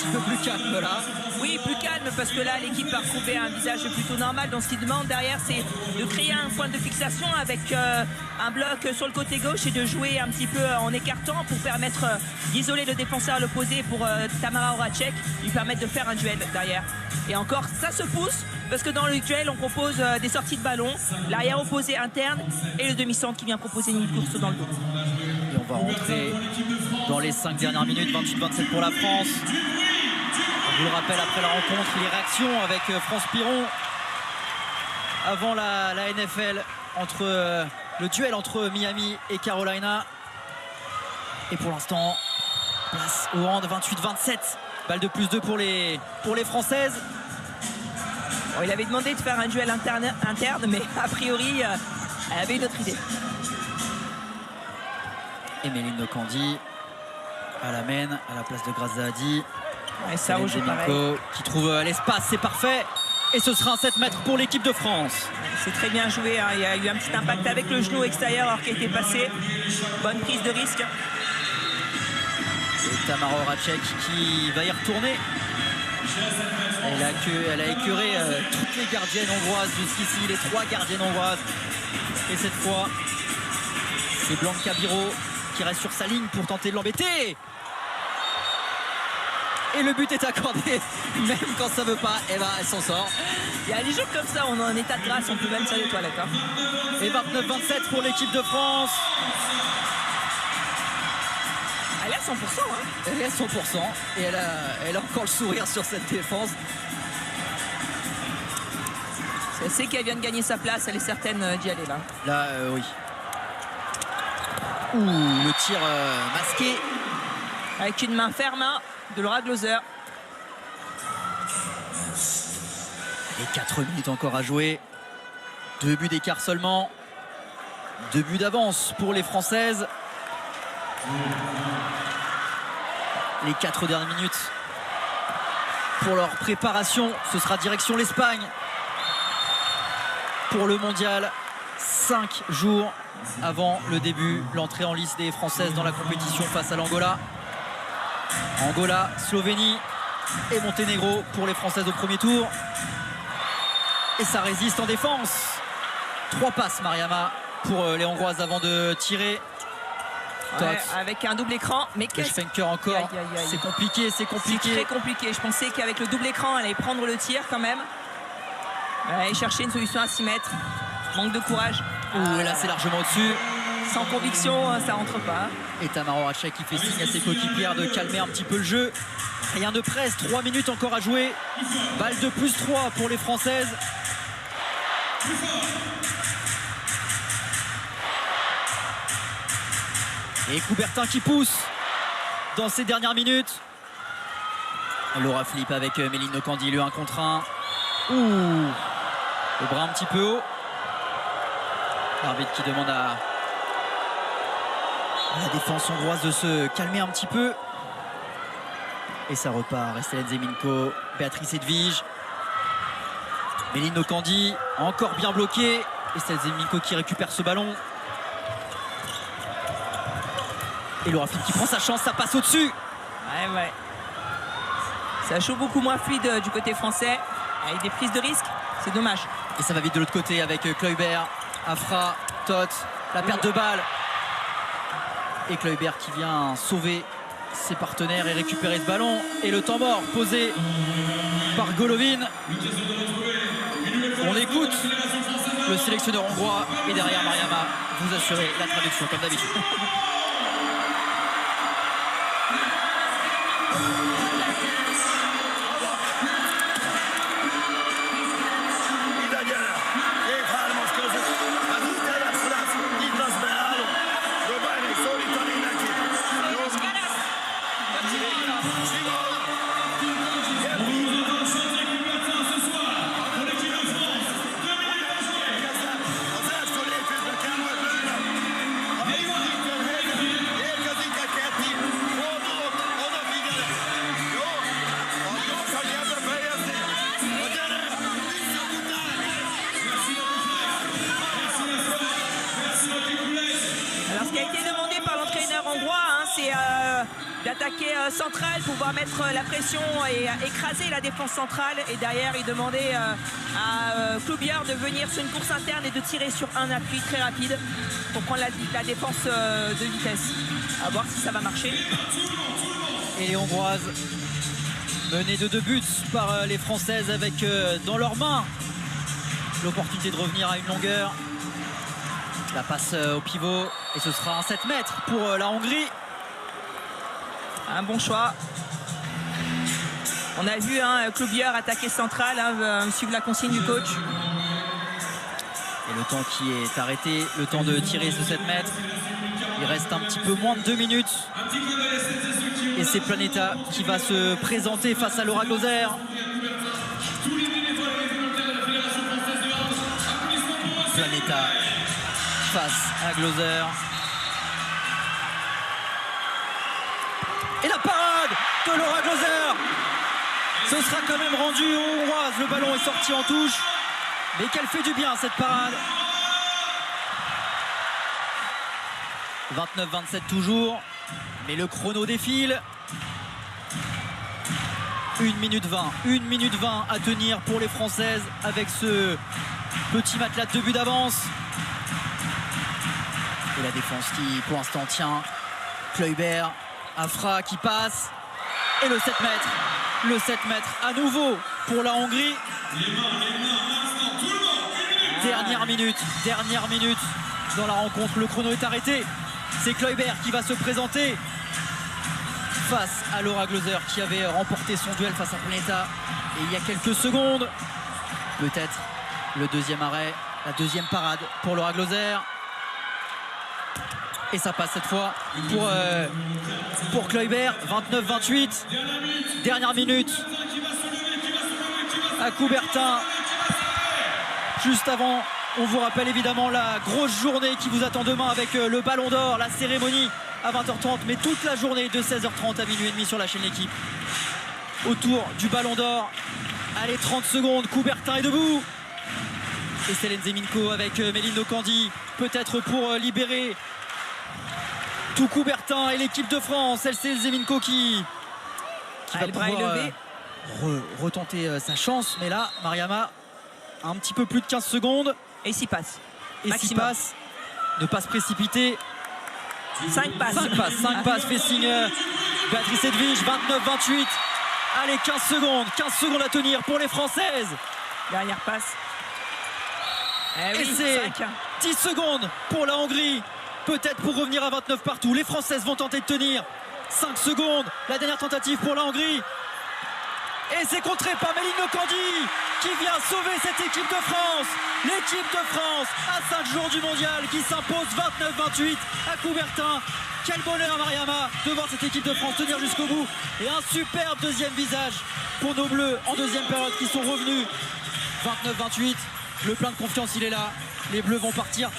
petit peu plus calme là. Oui, plus calme parce que là l'équipe a retrouvé un visage plutôt normal. Donc ce qu'il demande derrière, c'est de créer un point de fixation avec un bloc sur le côté gauche et de jouer un petit peu en écartant pour permettre d'isoler le défenseur à l'opposé pour Tamara Horacek, lui permettre de faire un duel derrière. Et encore, ça se pousse parce que dans le duel, on propose des sorties de ballon, l'arrière opposé interne et le demi-centre qui vient proposer une course dans le dos. Et on va rentrer dans les 5 dernières minutes, 28-27 pour la France. On vous le rappelle, après la rencontre, les réactions avec France Piron avant la NFL, le duel entre Miami et Carolina. Et pour l'instant, place au hand, 28-27. Balle de plus 2 pour les Françaises. Bon, il avait demandé de faire un duel interne mais a priori, elle avait une autre idée. Et Méline Nokandi à la mène à la place de Grazadi. Et ça joue pareil. Qui trouve l'espace, c'est parfait. Et ce sera un 7 mètres pour l'équipe de France. C'est très bien joué, hein. Il y a eu un petit impact avec le genou extérieur alors qu'il a été passé. Bonne prise de risque. Et Tamara Horacek qui va y retourner. Elle a écœuré toutes les gardiennes hongroises jusqu'ici, les 3 gardiennes hongroises. Et cette fois, c'est Blanca Biro qui reste sur sa ligne pour tenter de l'embêter. Et le but est accordé, même quand ça veut pas, et ben elle s'en sort. Il y a des jours comme ça, on est en état de grâce, on peut même salir les toilettes. Hein. Et 29-27 pour l'équipe de France. Elle est à 100%. Hein. Elle est à 100% et elle a encore le sourire sur cette défense. Elle sait qu'elle vient de gagner sa place, elle est certaine d'y aller là. Là, oui. Ouh, le tir masqué. Avec une main ferme de Laura Glauser. Et 4 minutes encore à jouer. 2 buts d'écart seulement. 2 buts d'avance pour les Françaises. Les 4 dernières minutes pour leur préparation. Ce sera direction l'Espagne pour le mondial. 5 jours avant le début, l'entrée en lice des Françaises dans la compétition face à l'Angola. Angola, Slovénie et Monténégro pour les Françaises au premier tour. Et ça résiste en défense. 3 passes, Mariama, pour les Hongroises avant de tirer. Ouais, avec un double écran, mais Fenker encore. C'est compliqué, c'est compliqué. C'est très compliqué. Je pensais qu'avec le double écran, elle allait prendre le tir quand même. Elle allait chercher une solution à 6 mètres. Manque de courage. Et là, c'est largement au-dessus. Sans conviction, ça rentre pas. Et Tamara Horacek qui fait signe à ses coéquipières de calmer un petit peu le jeu. Rien de presse, 3 minutes encore à jouer. Balle de plus 3 pour les Françaises. Et Coubertin qui pousse dans ces dernières minutes. Laura Philippe avec Méline Nokandi, le 1 contre 1. Ouh, le bras un petit peu haut. L'arbitre qui demande à la défense hongroise de se calmer un petit peu. Et ça repart. Estelle Zeminko, Béatrice Edwige. Méline Nokandi, encore bien bloqué. Estelle Zeminko qui récupère ce ballon. Et Laura Philippe qui prend sa chance, ça passe au-dessus. Ouais. Ça chauffe beaucoup moins fluide du côté français. Avec des prises de risque, c'est dommage. Et ça va vite de l'autre côté avec Kluivert, Afra, Tot, la perte de balle. Et Kluivert qui vient sauver ses partenaires et récupérer ce ballon. Et le temps mort posé par Golovin. On écoute le sélectionneur hongrois et derrière Mariama, vous assurez la traduction comme d'habitude. d'attaquer central, pouvoir mettre la pression et écraser la défense centrale. Et derrière, il demandait à Cloubière de venir sur une course interne et de tirer sur un appui très rapide pour prendre la défense de vitesse. À voir si ça va marcher. Et les Hongroises menées de 2 buts par les Françaises avec dans leurs mains l'opportunité de revenir à une longueur. La passe au pivot et ce sera un 7 mètres pour la Hongrie. Un bon choix. On a vu Cloubière attaquer central, suivre la consigne du coach. Et le temps qui est arrêté, le temps de tirer ce 7 mètres. Il reste un petit peu moins de 2 minutes. Et c'est Planeta qui va se présenter face à Laura Glauser. Planeta face à Glauser. Et la parade de Laura Glauser. Ce sera quand même rendu aux Hongroises. Le ballon est sorti en touche. Mais qu'elle fait du bien cette parade. 29-27 toujours. Mais le chrono défile. 1 minute 20. 1 minute 20 à tenir pour les Françaises avec ce petit matelas de 2 buts d'avance. Et la défense qui pour l'instant tient. Kluivert, Afra qui passe. Et le 7 mètres. Le 7 mètres à nouveau pour la Hongrie. Dernière minute dans la rencontre. Le chrono est arrêté. C'est Kluivert qui va se présenter face à Laura Glauser qui avait remporté son duel face à Planeta et il y a quelques secondes. Peut-être le deuxième arrêt, la deuxième parade pour Laura Glauser. Et ça passe cette fois pour Kluivert. 29-28. Dernière minute à Coubertin. Juste avant, on vous rappelle évidemment la grosse journée qui vous attend demain avec le Ballon d'Or, la cérémonie à 20h30, mais toute la journée de 16h30 à minuit et demi sur la chaîne L'équipe. Autour du Ballon d'Or. Allez, 30 secondes, Coubertin est debout. Et Céline Zeminko avec Méline Nocandi, peut-être pour libérer tout Coubertin et l'équipe de France. C'est Zeminko qui va pouvoir retenter sa chance. Mais là, Mariama, un petit peu plus de 15 secondes. Et s'y passe. Et s'y passe. Ne pas se précipiter. 5 passes. 5 passes fait signe Béatrice Edwige. 29-28. Allez, 15 secondes à tenir pour les Françaises. Dernière passe. Et c'est 10 secondes pour la Hongrie. Peut-être pour revenir à 29 partout. Les Françaises vont tenter de tenir. 5 secondes. La dernière tentative pour la Hongrie. Et c'est contré par Méline Nocandi qui vient sauver cette équipe de France. L'équipe de France à 5 jours du mondial qui s'impose 29-28 à Coubertin. Quel bonheur, Mariama, de voir cette équipe de France tenir jusqu'au bout. Et un superbe deuxième visage pour nos Bleus en deuxième période qui sont revenus. 29-28. Le plein de confiance, il est là. Les Bleus vont partir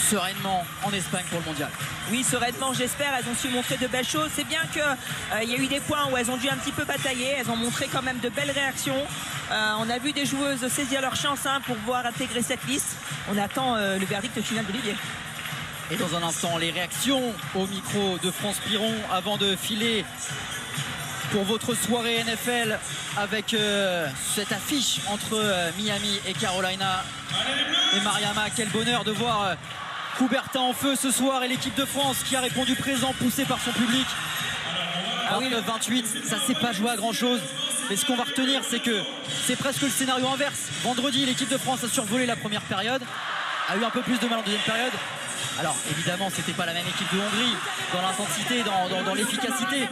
sereinement en Espagne pour le mondial. Oui, sereinement, j'espère. Elles ont su montrer de belles choses. C'est bien qu'il y a eu des points où elles ont dû un petit peu batailler. Elles ont montré quand même de belles réactions. On a vu des joueuses saisir leur chance pour pouvoir intégrer cette liste. On attend le verdict final d'Olivier. Et dans un instant, les réactions au micro de France Piron avant de filer pour votre soirée NFL avec cette affiche entre Miami et Carolina. Et Mariama, quel bonheur de voir Coubertin en feu ce soir et l'équipe de France qui a répondu présent, poussé par son public. 29-28, ça s'est pas joué à grand chose. Mais ce qu'on va retenir, c'est que c'est presque le scénario inverse. Vendredi, l'équipe de France a survolé la première période, a eu un peu plus de mal en deuxième période. Alors évidemment, c'était pas la même équipe de Hongrie dans l'intensité, dans l'efficacité.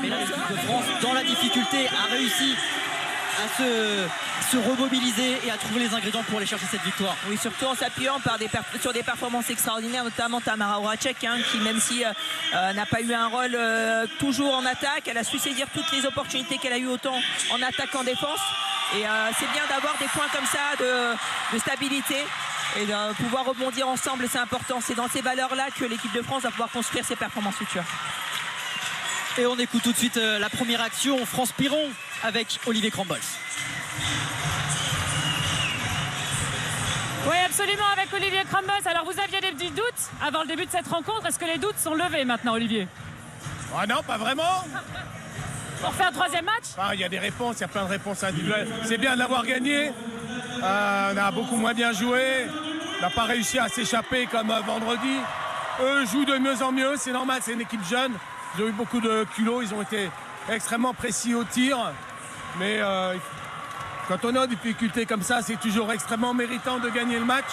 Mais là, l'équipe de France, dans la difficulté, a réussi à se remobiliser et à trouver les ingrédients pour aller chercher cette victoire. Oui, surtout en s'appuyant sur des performances extraordinaires, notamment Tamara Horacek, qui même si n'a pas eu un rôle toujours en attaque, elle a su saisir toutes les opportunités qu'elle a eues autant en attaque qu'en défense. Et c'est bien d'avoir des points comme ça de stabilité. Et de pouvoir rebondir ensemble, c'est important. C'est dans ces valeurs-là que l'équipe de France va pouvoir construire ses performances futures. Et on écoute tout de suite la première action, France Piron avec Olivier Crambols. Oui, absolument, avec Olivier Crambols. Alors, vous aviez des petits doutes avant le début de cette rencontre. Est-ce que les doutes sont levés maintenant, Olivier ? Ah non, pas vraiment. Pour faire un troisième match? Il y a des réponses, il y a plein de réponses individuelles. C'est bien d'avoir gagné. On a beaucoup moins bien joué. On n'a pas réussi à s'échapper comme vendredi. Eux jouent de mieux en mieux, c'est normal, c'est une équipe jeune. Ils ont eu beaucoup de culot, ils ont été extrêmement précis au tir. Mais quand on est en difficulté comme ça, c'est toujours extrêmement méritant de gagner le match.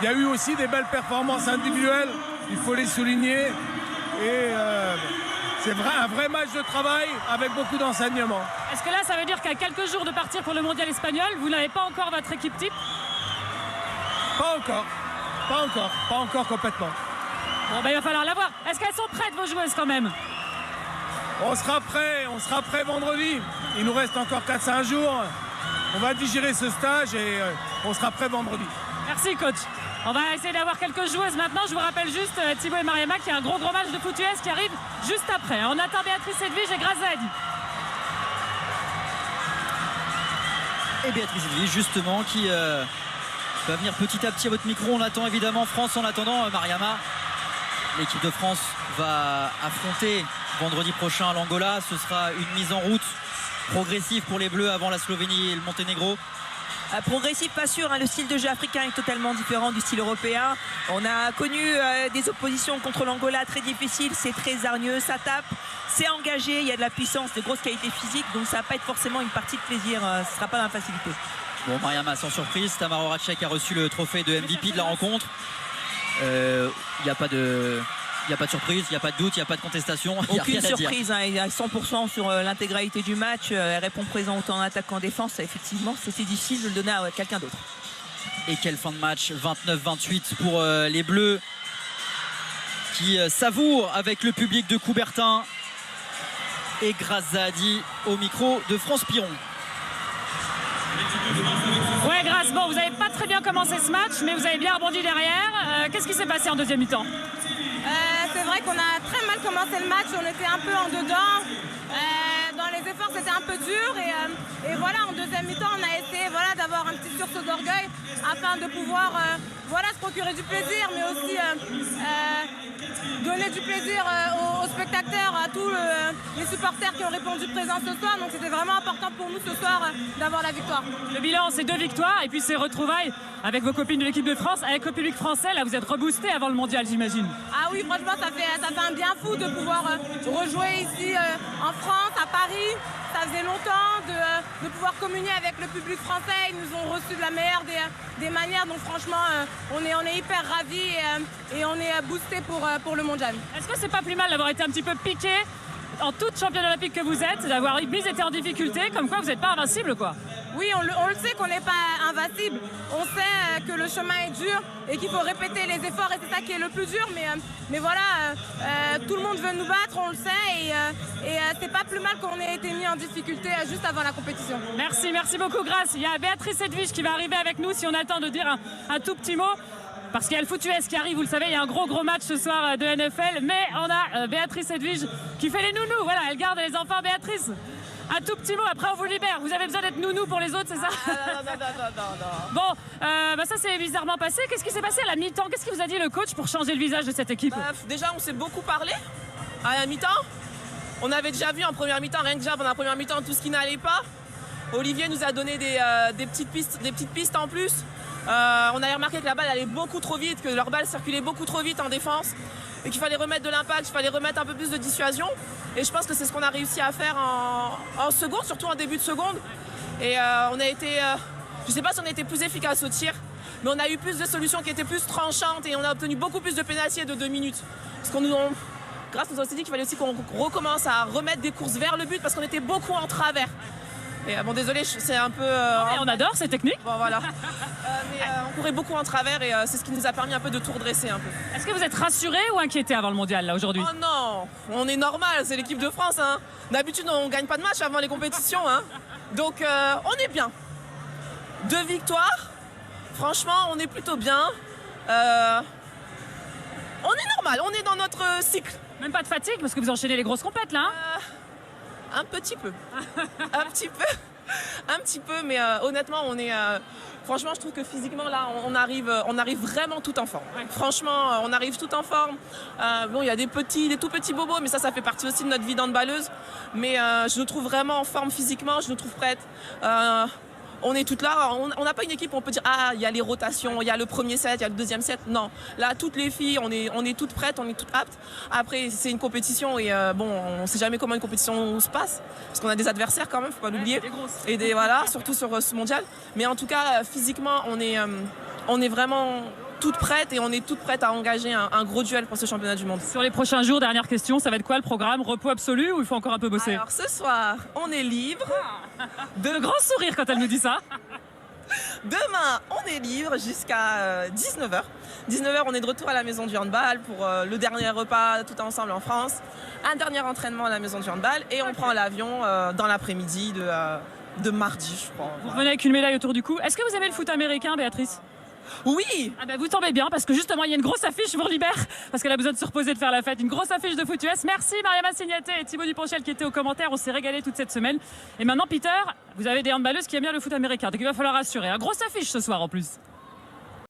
Il y a eu aussi des belles performances individuelles, il faut les souligner. Et c'est un vrai match de travail avec beaucoup d'enseignements. Est-ce que là, ça veut dire qu'à quelques jours de partir pour le mondial espagnol, vous n'avez pas encore votre équipe type? Pas encore complètement. Bon, ben, il va falloir l'avoir. Est-ce qu'elles sont prêtes, vos joueuses, quand même? On sera prêt vendredi. Il nous reste encore 4-5 jours. On va digérer ce stage et on sera prêt vendredi. Merci, coach. On va essayer d'avoir quelques joueuses maintenant. Je vous rappelle juste Thibaut et Mariama qui a un gros match de foot US qui arrive juste après. On attend Béatrice Edwige et Grace Zahedi. Et Béatrice Edwige, justement, qui va venir petit à petit à votre micro. On attend évidemment France en attendant. Mariama, l'équipe de France va affronter vendredi prochain l'Angola. Ce sera une mise en route progressive pour les Bleus avant la Slovénie et le Monténégro. Progressif, pas sûr, hein. Le style de jeu africain est totalement différent du style européen. On a connu des oppositions contre l'Angola très difficiles, c'est très hargneux, ça tape, c'est engagé, il y a de la puissance, de grosses qualités physiques, donc ça va pas être forcément une partie de plaisir, ce ne sera pas dans la facilité. Bon, Mariama, sans surprise, Tamara Horacek a reçu le trophée de MVP de la rencontre. Il n'y a pas de surprise, il n'y a pas de doute, il n'y a pas de contestation. Aucune surprise, hein, il est à 100% sur l'intégralité du match. Elle répond présent autant en attaque qu'en défense. Effectivement, c'était difficile de le donner à quelqu'un d'autre. Et quelle fin de match, 29-28 pour les Bleus qui savourent avec le public de Coubertin. Et Grace Zahedi au micro de France Piron. Ouais, Grace, bon, vous n'avez pas très bien commencé ce match, mais vous avez bien rebondi derrière. Qu'est-ce qui s'est passé en deuxième mi-temps? C'est vrai qu'on a très mal commencé le match, on était un peu en dedans. Dans les efforts, c'était un peu dur. Et voilà, en deuxième mi-temps, on a essayé d'avoir un petit sursaut d'orgueil afin de pouvoir se procurer du plaisir, mais aussi donner du plaisir aux spectateurs, à tous les supporters qui ont répondu présents ce soir. Donc c'était vraiment important pour nous ce soir d'avoir la victoire. Le bilan, c'est 2 victoires et puis ces retrouvailles avec vos copines de l'équipe de France, avec le public français. Là, vous êtes reboostés avant le mondial, j'imagine. Ah oui, franchement, ça fait un bien fou de pouvoir rejouer ici en France, à Paris. Ça faisait longtemps de pouvoir communier avec le public français. Ils nous ont reçus de la meilleure des manières. Donc franchement, on est hyper ravis et on est boostés pour le mondial. Est-ce que c'est pas plus mal d'avoir été un petit peu piqué en toute championne olympique que vous êtes, d'avoir été en difficulté, comme quoi vous n'êtes pas invincible, quoi? Oui, on le sait qu'on n'est pas invincible. On sait que le chemin est dur et qu'il faut répéter les efforts et c'est ça qui est le plus dur. Mais voilà, tout le monde veut nous battre, on le sait et c'est pas plus mal qu'on ait été mis en difficulté juste avant la compétition. Merci beaucoup Grace. Il y a Béatrice Edwige qui va arriver avec nous si on attend de dire un tout petit mot. Parce qu'il y a le foot US qui arrive, vous le savez, il y a un gros match ce soir de NFL. Mais on a Béatrice Edwige qui fait les nounous. Voilà, elle garde les enfants. Béatrice, un tout petit mot, après on vous libère. Vous avez besoin d'être nounou pour les autres, c'est ça? Non. Bon, ça s'est bizarrement passé. Qu'est-ce qui s'est passé à la mi-temps? Qu'est-ce qui vous a dit le coach pour changer le visage de cette équipe? Déjà, on s'est beaucoup parlé à la mi-temps. On avait déjà vu en première mi-temps, rien que déjà pendant la première mi-temps, tout ce qui n'allait pas. Olivier nous a donné des petites pistes en plus. On avait remarqué que la balle allait beaucoup trop vite, que leur balle circulait beaucoup trop vite en défense et qu'il fallait remettre de l'impact, qu'il fallait remettre un peu plus de dissuasion. Et je pense que c'est ce qu'on a réussi à faire en seconde, surtout en début de seconde. Et on a été, je ne sais pas si on a été plus efficace au tir, mais on a eu plus de solutions qui étaient plus tranchantes et on a obtenu beaucoup plus de pénalités de 2 minutes. Parce qu'on Grace nous a aussi dit qu'il fallait aussi qu'on recommence à remettre des courses vers le but parce qu'on était beaucoup en travers. Et bon, désolé, c'est un peu... on adore ces techniques. Bon, voilà. Mais on courait beaucoup en travers et c'est ce qui nous a permis un peu de tout redresser un peu. Est-ce que vous êtes rassuré ou inquiété avant le mondial, là, aujourd'hui? Oh non, on est normal, c'est l'équipe de France. Hein. D'habitude, on ne gagne pas de match avant les compétitions. Hein. Donc, on est bien. 2 victoires. Franchement, on est plutôt bien. On est normal, on est dans notre cycle. Même pas de fatigue parce que vous enchaînez les grosses compètes, là, hein? Un petit peu. Un petit peu. Un petit peu, mais honnêtement, on est... franchement, je trouve que physiquement, là, on arrive vraiment tout en forme. Franchement, on arrive tout en forme. Bon, il y a des tout petits bobos, mais ça fait partie aussi de notre vie d'handballeuse. Mais je nous trouve vraiment en forme physiquement, je nous trouve prête. On est toutes là, on n'a pas une équipe où on peut dire ah il y a les rotations, il y a le premier set, il y a le deuxième set. Non, là toutes les filles, on est toutes prêtes, on est toutes aptes. Après c'est une compétition et bon on ne sait jamais comment une compétition se passe parce qu'on a des adversaires quand même, faut pas l'oublier. Et voilà, surtout sur ce mondial. Mais en tout cas physiquement on est vraiment toutes prêtes et on est toutes prêtes à engager un gros duel pour ce championnat du monde. Sur les prochains jours, dernière question, ça va être quoi le programme? Repos absolu ou il faut encore un peu bosser? Alors ce soir, on est libre. De grands sourires quand elle nous dit ça. Demain, on est libre jusqu'à 19h. 19h, on est de retour à la maison du handball pour le dernier repas tout ensemble en France. Un dernier entraînement à la maison du handball et on prend l'avion dans l'après-midi de mardi, je crois. Vous revenez avec une médaille autour du cou. Est-ce que vous aimez le foot américain, Béatrice? Oui. Ah ben vous tombez bien parce que justement il y a une grosse affiche, je vous libère parce qu'elle a besoin de se reposer, de faire la fête. Une grosse affiche de foot US. Merci Mariama Signaté et Thibaut Duponchel qui étaient aux commentaires. On s'est régalé toute cette semaine. Et maintenant Peter, vous avez des handballeuses qui aiment bien le foot américain. Donc il va falloir assurer. Une grosse affiche ce soir en plus.